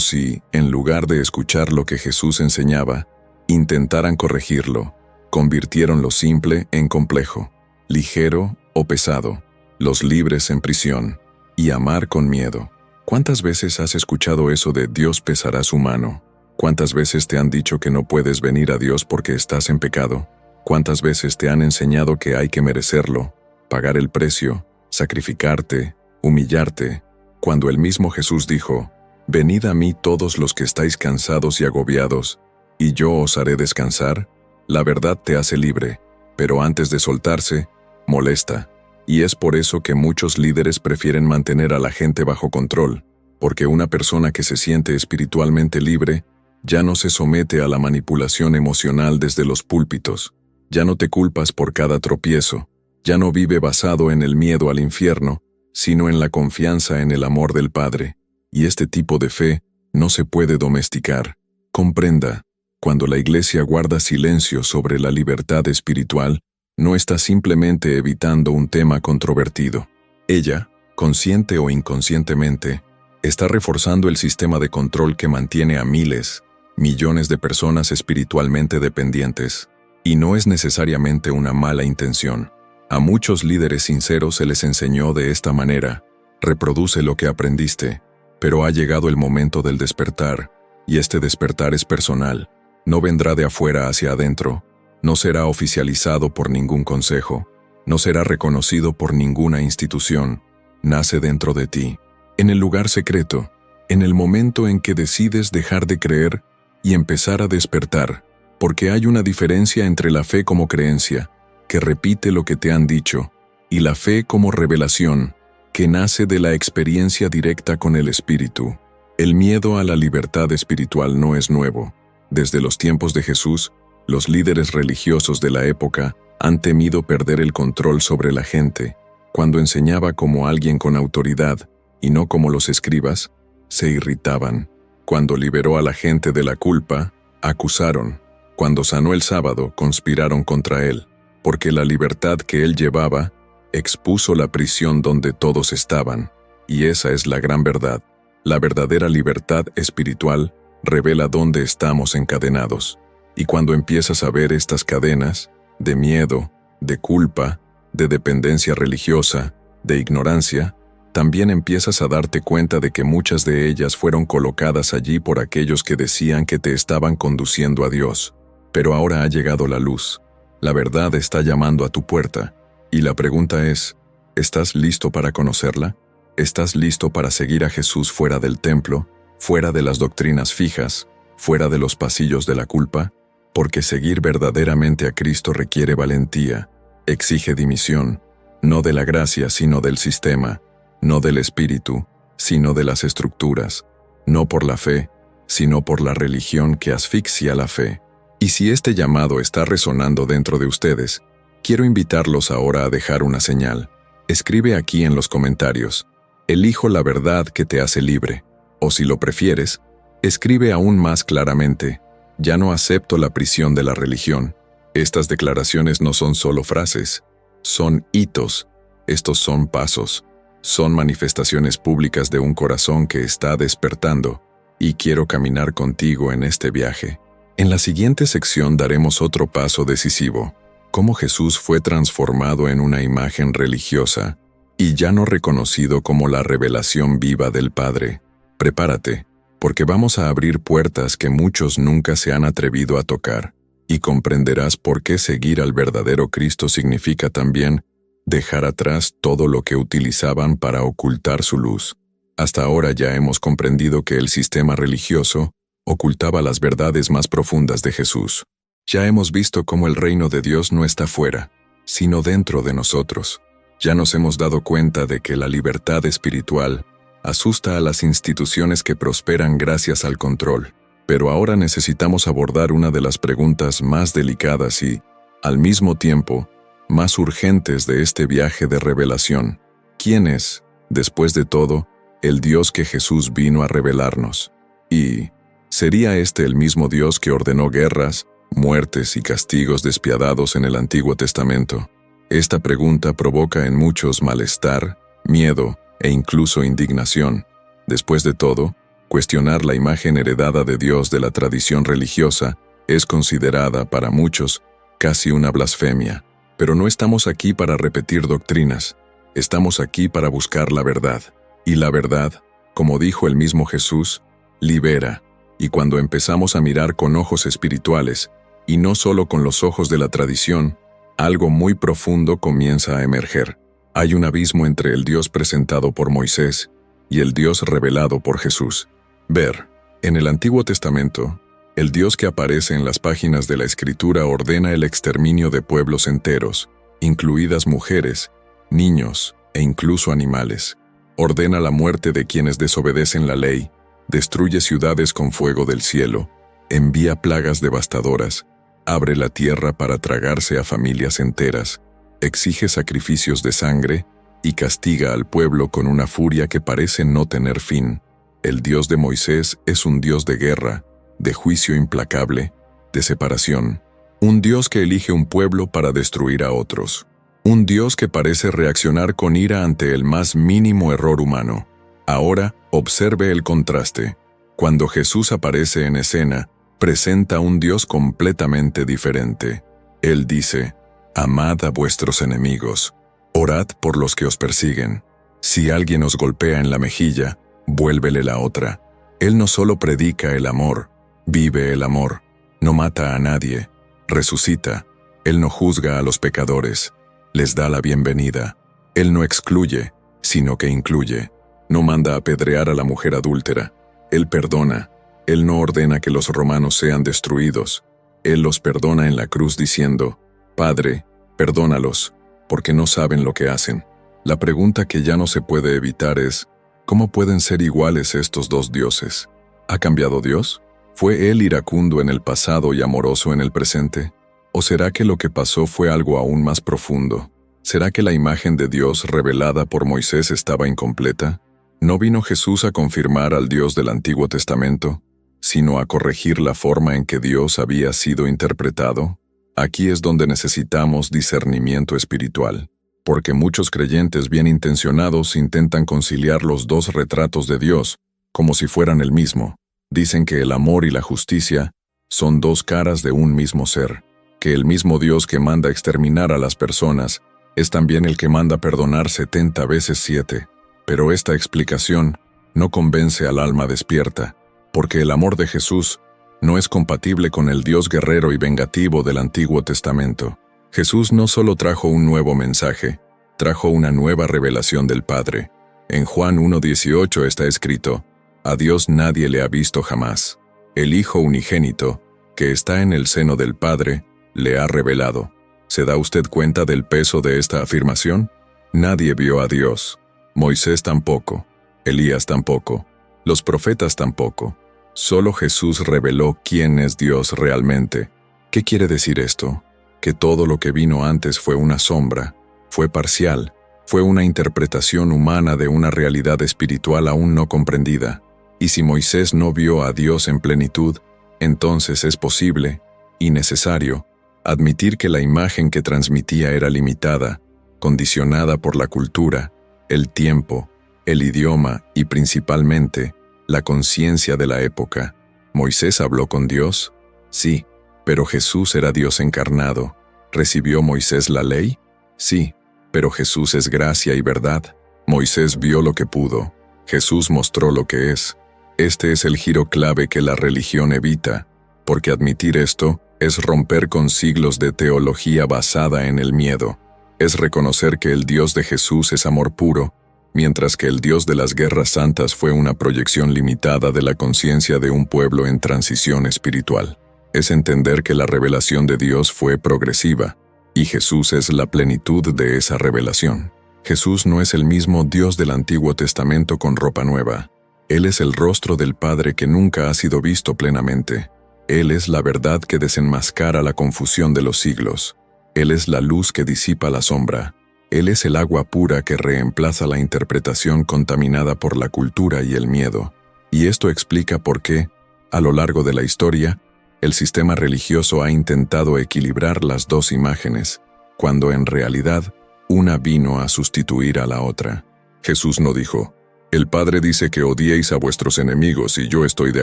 si, en lugar de escuchar lo que Jesús enseñaba, intentaran corregirlo, convirtieron lo simple en complejo, ligero o pesado, los libres en prisión, y amar con miedo. ¿Cuántas veces has escuchado eso de Dios pesará su mano? ¿Cuántas veces te han dicho que no puedes venir a Dios porque estás en pecado? ¿Cuántas veces te han enseñado que hay que merecerlo, pagar el precio, sacrificarte, humillarte, cuando el mismo Jesús dijo: «Venid a mí todos los que estáis cansados y agobiados, y yo os haré descansar»? La verdad te hace libre, pero antes de soltarse, molesta. Y es por eso que muchos líderes prefieren mantener a la gente bajo control, porque una persona que se siente espiritualmente libre ya no se somete a la manipulación emocional desde los púlpitos, ya no te culpas por cada tropiezo, ya no vive basado en el miedo al infierno, sino en la confianza en el amor del Padre. Y este tipo de fe no se puede domesticar. Comprenda, cuando la Iglesia guarda silencio sobre la libertad espiritual, no está simplemente evitando un tema controvertido. Ella, consciente o inconscientemente, está reforzando el sistema de control que mantiene a miles, millones de personas espiritualmente dependientes. Y no es necesariamente una mala intención. A muchos líderes sinceros se les enseñó de esta manera: reproduce lo que aprendiste. Pero ha llegado el momento del despertar, y este despertar es personal. No vendrá de afuera hacia adentro. No será oficializado por ningún consejo. No será reconocido por ninguna institución. Nace dentro de ti, en el lugar secreto, en el momento en que decides dejar de creer y empezar a despertar, porque hay una diferencia entre la fe como creencia, que repite lo que te han dicho, y la fe como revelación, que nace de la experiencia directa con el Espíritu. El miedo a la libertad espiritual no es nuevo. Desde los tiempos de Jesús, los líderes religiosos de la época han temido perder el control sobre la gente. Cuando enseñaba como alguien con autoridad, y no como los escribas, se irritaban. Cuando liberó a la gente de la culpa, acusaron. Cuando sanó el sábado, conspiraron contra él, porque la libertad que él llevaba expuso la prisión donde todos estaban. Y esa es la gran verdad. La verdadera libertad espiritual revela dónde estamos encadenados. Y cuando empiezas a ver estas cadenas, de miedo, de culpa, de dependencia religiosa, de ignorancia, también empiezas a darte cuenta de que muchas de ellas fueron colocadas allí por aquellos que decían que te estaban conduciendo a Dios. Pero ahora ha llegado la luz. La verdad está llamando a tu puerta. Y la pregunta es, ¿estás listo para conocerla? ¿Estás listo para seguir a Jesús fuera del templo, fuera de las doctrinas fijas, fuera de los pasillos de la culpa? Porque seguir verdaderamente a Cristo requiere valentía, exige dimisión, no de la gracia sino del sistema, no del espíritu, sino de las estructuras, no por la fe, sino por la religión que asfixia la fe. Y si este llamado está resonando dentro de ustedes, quiero invitarlos ahora a dejar una señal. Escribe aquí en los comentarios: elijo la verdad que te hace libre. O si lo prefieres, escribe aún más claramente: ya no acepto la prisión de la religión. Estas declaraciones no son solo frases, son hitos. Estos son pasos, son manifestaciones públicas de un corazón que está despertando, y quiero caminar contigo en este viaje. En la siguiente sección daremos otro paso decisivo: cómo Jesús fue transformado en una imagen religiosa y ya no reconocido como la revelación viva del Padre. Prepárate, porque vamos a abrir puertas que muchos nunca se han atrevido a tocar, y comprenderás por qué seguir al verdadero Cristo significa también dejar atrás todo lo que utilizaban para ocultar su luz. Hasta ahora ya hemos comprendido que el sistema religioso ocultaba las verdades más profundas de Jesús. Ya hemos visto cómo el reino de Dios no está fuera, sino dentro de nosotros. Ya nos hemos dado cuenta de que la libertad espiritual asusta a las instituciones que prosperan gracias al control. Pero ahora necesitamos abordar una de las preguntas más delicadas y, al mismo tiempo, más urgentes de este viaje de revelación. ¿Quién es, después de todo, el Dios que Jesús vino a revelarnos? ¿Y sería este el mismo Dios que ordenó guerras, muertes y castigos despiadados en el Antiguo Testamento? Esta pregunta provoca en muchos malestar, miedo e incluso indignación. Después de todo, cuestionar la imagen heredada de Dios de la tradición religiosa es considerada para muchos casi una blasfemia. Pero no estamos aquí para repetir doctrinas, estamos aquí para buscar la verdad. Y la verdad, como dijo el mismo Jesús, libera. Y cuando empezamos a mirar con ojos espirituales, y no solo con los ojos de la tradición, algo muy profundo comienza a emerger. Hay un abismo entre el Dios presentado por Moisés y el Dios revelado por Jesús. Ver, en el Antiguo Testamento, el Dios que aparece en las páginas de la Escritura ordena el exterminio de pueblos enteros, incluidas mujeres, niños e incluso animales. Ordena la muerte de quienes desobedecen la ley, destruye ciudades con fuego del cielo, envía plagas devastadoras, abre la tierra para tragarse a familias enteras, exige sacrificios de sangre y castiga al pueblo con una furia que parece no tener fin. El Dios de Moisés es un Dios de guerra, de juicio implacable, de separación. Un Dios que elige un pueblo para destruir a otros. Un Dios que parece reaccionar con ira ante el más mínimo error humano. Ahora, observe el contraste. Cuando Jesús aparece en escena, presenta un Dios completamente diferente. Él dice: «Amad a vuestros enemigos, orad por los que os persiguen. Si alguien os golpea en la mejilla, vuélvele la otra». Él no solo predica el amor, vive el amor, no mata a nadie, resucita. Él no juzga a los pecadores, les da la bienvenida. Él no excluye, sino que incluye. No manda apedrear a la mujer adúltera. Él perdona. Él no ordena que los romanos sean destruidos. Él los perdona en la cruz diciendo: «Padre, perdónalos, porque no saben lo que hacen». La pregunta que ya no se puede evitar es: ¿cómo pueden ser iguales estos dos dioses? ¿Ha cambiado Dios? ¿Fue Él iracundo en el pasado y amoroso en el presente? ¿O será que lo que pasó fue algo aún más profundo? ¿Será que la imagen de Dios revelada por Moisés estaba incompleta? ¿No vino Jesús a confirmar al Dios del Antiguo Testamento, sino a corregir la forma en que Dios había sido interpretado? Aquí es donde necesitamos discernimiento espiritual, porque muchos creyentes bien intencionados intentan conciliar los dos retratos de Dios, como si fueran el mismo. Dicen que el amor y la justicia son dos caras de un mismo ser, que el mismo Dios que manda exterminar a las personas es también el que manda perdonar 70 veces 7. Pero esta explicación no convence al alma despierta, porque el amor de Jesús no es compatible con el Dios guerrero y vengativo del Antiguo Testamento. Jesús no solo trajo un nuevo mensaje, trajo una nueva revelación del Padre. En Juan 1:18 está escrito: «A Dios nadie le ha visto jamás. El Hijo unigénito, que está en el seno del Padre, le ha revelado». ¿Se da usted cuenta del peso de esta afirmación? Nadie vio a Dios. Moisés tampoco. Elías tampoco. Los profetas tampoco. Solo Jesús reveló quién es Dios realmente. ¿Qué quiere decir esto? Que todo lo que vino antes fue una sombra, fue parcial, fue una interpretación humana de una realidad espiritual aún no comprendida. Y si Moisés no vio a Dios en plenitud, entonces es posible, y necesario, admitir que la imagen que transmitía era limitada, condicionada por la cultura, el tiempo, el idioma y principalmente, la conciencia de la época. ¿Moisés habló con Dios? Sí, pero Jesús era Dios encarnado. ¿Recibió Moisés la ley? Sí, pero Jesús es gracia y verdad. Moisés vio lo que pudo. Jesús mostró lo que es. Este es el giro clave que la religión evita, porque admitir esto es romper con siglos de teología basada en el miedo. Es reconocer que el Dios de Jesús es amor puro, mientras que el Dios de las guerras santas fue una proyección limitada de la conciencia de un pueblo en transición espiritual. Es entender que la revelación de Dios fue progresiva, y Jesús es la plenitud de esa revelación. Jesús no es el mismo Dios del Antiguo Testamento con ropa nueva. Él es el rostro del Padre que nunca ha sido visto plenamente. Él es la verdad que desenmascara la confusión de los siglos. Él es la luz que disipa la sombra. Él es el agua pura que reemplaza la interpretación contaminada por la cultura y el miedo. Y esto explica por qué, a lo largo de la historia, el sistema religioso ha intentado equilibrar las dos imágenes, cuando en realidad una vino a sustituir a la otra. Jesús no dijo: «El Padre dice que odiéis a vuestros enemigos y yo estoy de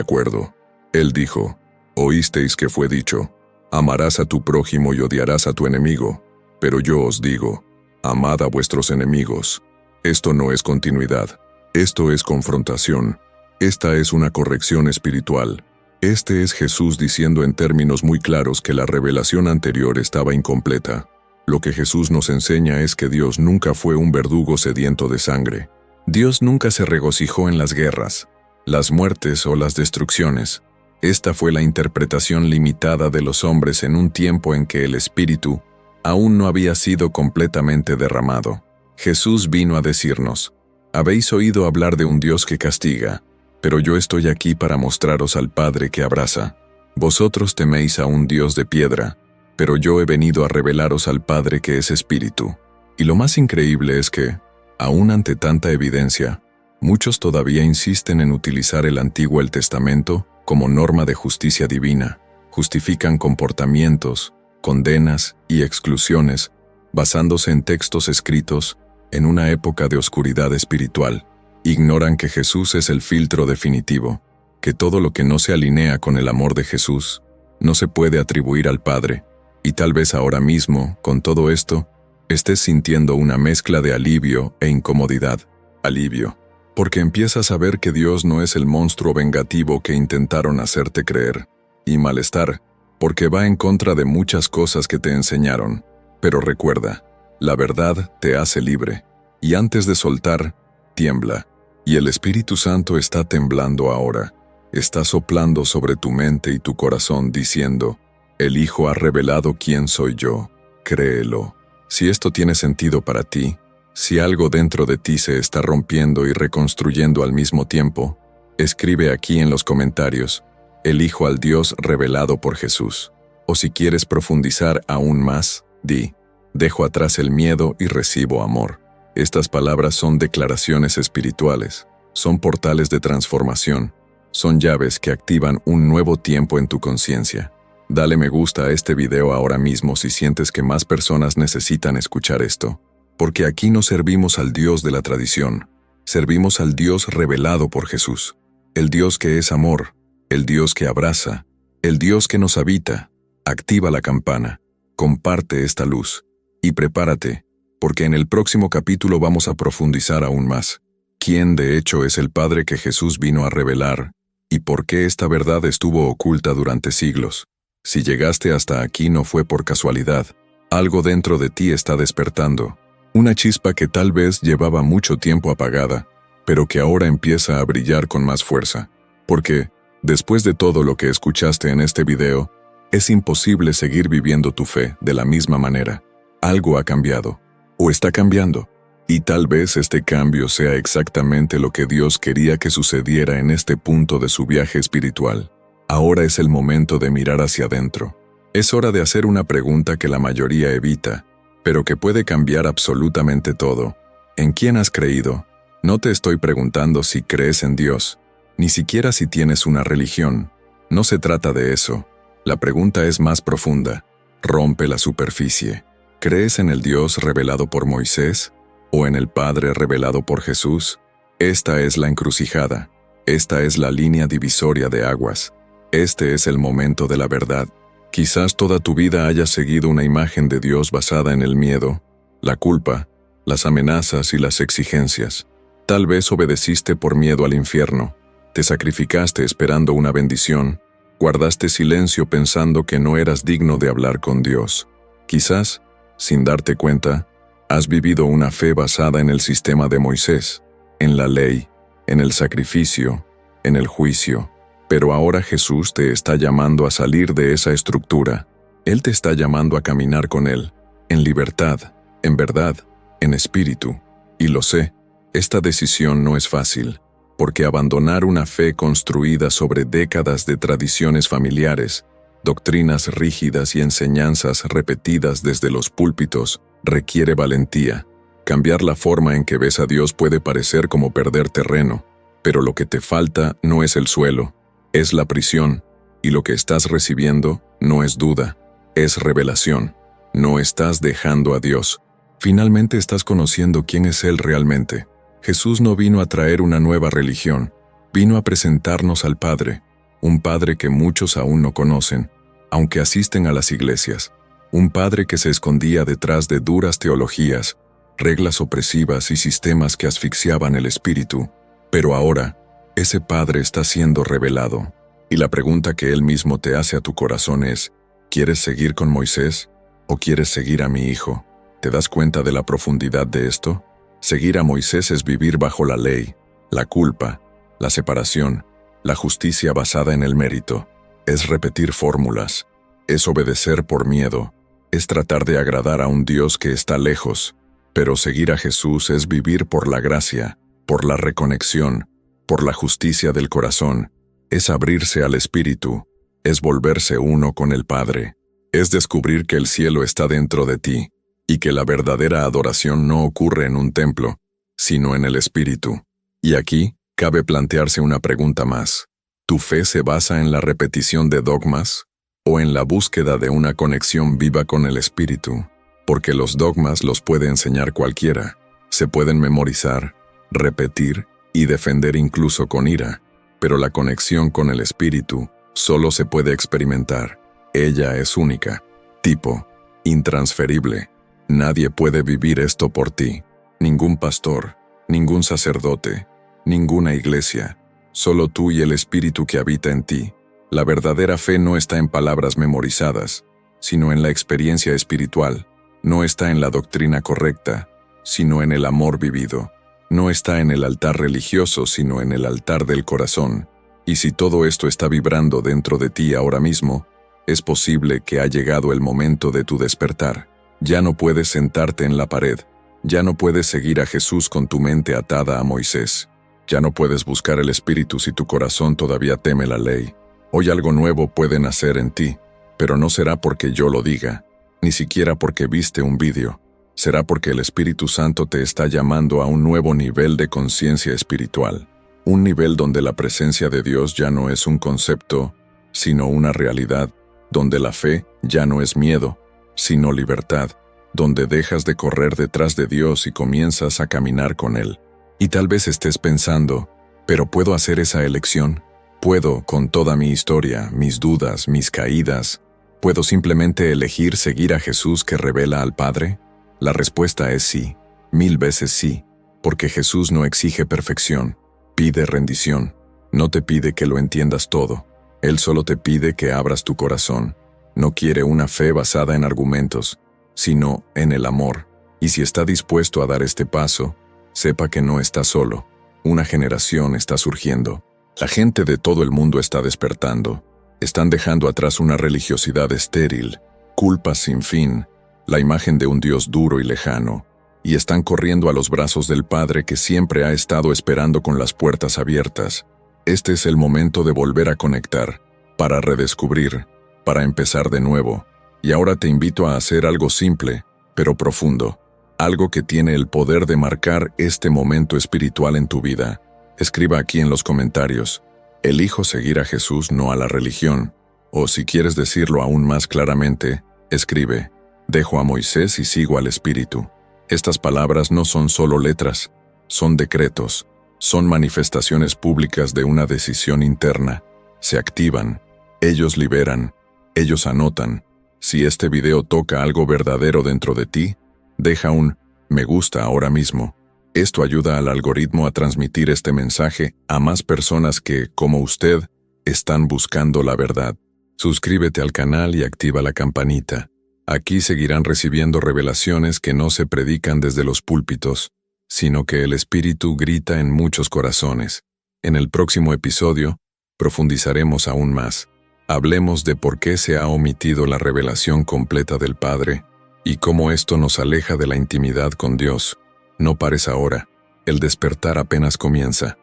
acuerdo». Él dijo: «Oísteis que fue dicho, amarás a tu prójimo y odiarás a tu enemigo. Pero yo os digo, amad a vuestros enemigos». Esto no es continuidad, esto es confrontación. Esta es una corrección espiritual. Este es Jesús diciendo en términos muy claros que la revelación anterior estaba incompleta. Lo que Jesús nos enseña es que Dios nunca fue un verdugo sediento de sangre. Dios nunca se regocijó en las guerras, las muertes o las destrucciones. Esta fue la interpretación limitada de los hombres en un tiempo en que el Espíritu aún no había sido completamente derramado. Jesús vino a decirnos: habéis oído hablar de un Dios que castiga, pero yo estoy aquí para mostraros al Padre que abraza. Vosotros teméis a un Dios de piedra, pero yo he venido a revelaros al Padre que es Espíritu. Y lo más increíble es que, aún ante tanta evidencia, muchos todavía insisten en utilizar el Antiguo Testamento como norma de justicia divina. Justifican comportamientos, condenas y exclusiones, basándose en textos escritos en una época de oscuridad espiritual. Ignoran que Jesús es el filtro definitivo, que todo lo que no se alinea con el amor de Jesús no se puede atribuir al Padre. Y tal vez ahora mismo, con todo esto, estés sintiendo una mezcla de alivio e incomodidad. Alivio, porque empiezas a ver que Dios no es el monstruo vengativo que intentaron hacerte creer. Y malestar, porque va en contra de muchas cosas que te enseñaron. Pero recuerda, la verdad te hace libre. Y antes de soltar, tiembla. Y el Espíritu Santo está temblando ahora. Está soplando sobre tu mente y tu corazón diciendo: el Hijo ha revelado quién soy yo. Créelo. Si esto tiene sentido para ti, si algo dentro de ti se está rompiendo y reconstruyendo al mismo tiempo, escribe aquí en los comentarios: elijo al Dios revelado por Jesús. O si quieres profundizar aún más, di: dejo atrás el miedo y recibo amor. Estas palabras son declaraciones espirituales, son portales de transformación, son llaves que activan un nuevo tiempo en tu conciencia. Dale me gusta a este video ahora mismo si sientes que más personas necesitan escuchar esto, porque aquí no servimos al Dios de la tradición, servimos al Dios revelado por Jesús, el Dios que es amor, el Dios que abraza, el Dios que nos habita. Activa la campana, comparte esta luz, y prepárate, porque en el próximo capítulo vamos a profundizar aún más. ¿Quién de hecho es el Padre que Jesús vino a revelar? ¿Y por qué esta verdad estuvo oculta durante siglos? Si llegaste hasta aquí no fue por casualidad. Algo dentro de ti está despertando. Una chispa que tal vez llevaba mucho tiempo apagada, pero que ahora empieza a brillar con más fuerza. Porque, después de todo lo que escuchaste en este video, es imposible seguir viviendo tu fe de la misma manera. Algo ha cambiado. O está cambiando. Y tal vez este cambio sea exactamente lo que Dios quería que sucediera en este punto de su viaje espiritual. Ahora es el momento de mirar hacia adentro. Es hora de hacer una pregunta que la mayoría evita, pero que puede cambiar absolutamente todo. ¿En quién has creído? No te estoy preguntando si crees en Dios, ni siquiera si tienes una religión. No se trata de eso. La pregunta es más profunda. Rompe la superficie. ¿Crees en el Dios revelado por Moisés? ¿O en el Padre revelado por Jesús? Esta es la encrucijada. Esta es la línea divisoria de aguas. Este es el momento de la verdad. Quizás toda tu vida hayas seguido una imagen de Dios basada en el miedo, la culpa, las amenazas y las exigencias. Tal vez obedeciste por miedo al infierno. Te sacrificaste esperando una bendición. Guardaste silencio pensando que no eras digno de hablar con Dios. Quizás, sin darte cuenta, has vivido una fe basada en el sistema de Moisés, en la ley, en el sacrificio, en el juicio. Pero ahora Jesús te está llamando a salir de esa estructura. Él te está llamando a caminar con Él, en libertad, en verdad, en espíritu. Y lo sé, esta decisión no es fácil, porque abandonar una fe construida sobre décadas de tradiciones familiares, doctrinas rígidas y enseñanzas repetidas desde los púlpitos, requiere valentía. Cambiar la forma en que ves a Dios puede parecer como perder terreno, pero lo que te falta no es el suelo, es la prisión, y lo que estás recibiendo no es duda, es revelación. No estás dejando a Dios. Finalmente estás conociendo quién es Él realmente. Jesús no vino a traer una nueva religión, vino a presentarnos al Padre, un Padre que muchos aún no conocen, aunque asisten a las iglesias, un Padre que se escondía detrás de duras teologías, reglas opresivas y sistemas que asfixiaban el espíritu, pero ahora, ese Padre está siendo revelado. Y la pregunta que Él mismo te hace a tu corazón es, ¿quieres seguir con Moisés o quieres seguir a mi Hijo? ¿Te das cuenta de la profundidad de esto? Seguir a Moisés es vivir bajo la ley, la culpa, la separación, la justicia basada en el mérito. Es repetir fórmulas, es obedecer por miedo, es tratar de agradar a un Dios que está lejos. Pero seguir a Jesús es vivir por la gracia, por la reconexión, por la justicia del corazón. Es abrirse al Espíritu, es volverse uno con el Padre. Es descubrir que el cielo está dentro de ti, y que la verdadera adoración no ocurre en un templo, sino en el Espíritu. Y aquí, cabe plantearse una pregunta más. ¿Tu fe se basa en la repetición de dogmas o en la búsqueda de una conexión viva con el Espíritu? Porque los dogmas los puede enseñar cualquiera, se pueden memorizar, repetir y defender incluso con ira, pero la conexión con el Espíritu solo se puede experimentar. Ella es única, tipo, intransferible. Nadie puede vivir esto por ti, ningún pastor, ningún sacerdote, ninguna iglesia, solo tú y el Espíritu que habita en ti. La verdadera fe no está en palabras memorizadas, sino en la experiencia espiritual. No está en la doctrina correcta, sino en el amor vivido. No está en el altar religioso, sino en el altar del corazón. Y si todo esto está vibrando dentro de ti ahora mismo, es posible que ha llegado el momento de tu despertar. Ya no puedes sentarte en la pared. Ya no puedes seguir a Jesús con tu mente atada a Moisés. Ya no puedes buscar el Espíritu si tu corazón todavía teme la ley. Hoy algo nuevo puede nacer en ti, pero no será porque yo lo diga, ni siquiera porque viste un vídeo. Será porque el Espíritu Santo te está llamando a un nuevo nivel de conciencia espiritual. Un nivel donde la presencia de Dios ya no es un concepto, sino una realidad, donde la fe ya no es miedo, sino libertad, donde dejas de correr detrás de Dios y comienzas a caminar con Él. Y tal vez estés pensando, ¿pero puedo hacer esa elección? ¿Puedo, con toda mi historia, mis dudas, mis caídas, puedo simplemente elegir seguir a Jesús que revela al Padre? La respuesta es sí, 1000 veces sí, porque Jesús no exige perfección, pide rendición, no te pide que lo entiendas todo, Él solo te pide que abras tu corazón. No quiere una fe basada en argumentos, sino en el amor. Y si está dispuesto a dar este paso, sepa que no está solo. Una generación está surgiendo. La gente de todo el mundo está despertando. Están dejando atrás una religiosidad estéril, culpas sin fin, la imagen de un Dios duro y lejano, y están corriendo a los brazos del Padre que siempre ha estado esperando con las puertas abiertas. Este es el momento de volver a conectar, para redescubrir, para empezar de nuevo. Y ahora te invito a hacer algo simple, pero profundo, algo que tiene el poder de marcar este momento espiritual en tu vida. Escriba aquí en los comentarios, elijo seguir a Jesús, no a la religión. O si quieres decirlo aún más claramente, escribe, dejo a Moisés y sigo al Espíritu. Estas palabras no son solo letras, son decretos, son manifestaciones públicas de una decisión interna. Se activan, ellos liberan, ellos anotan. Si este video toca algo verdadero dentro de ti, deja un me gusta ahora mismo. Esto ayuda al algoritmo a transmitir este mensaje a más personas que, como usted, están buscando la verdad. Suscríbete al canal y activa la campanita. Aquí seguirán recibiendo revelaciones que no se predican desde los púlpitos, sino que el Espíritu grita en muchos corazones. En el próximo episodio, profundizaremos aún más. Hablemos de por qué se ha omitido la revelación completa del Padre y cómo esto nos aleja de la intimidad con Dios. No pares ahora, el despertar apenas comienza.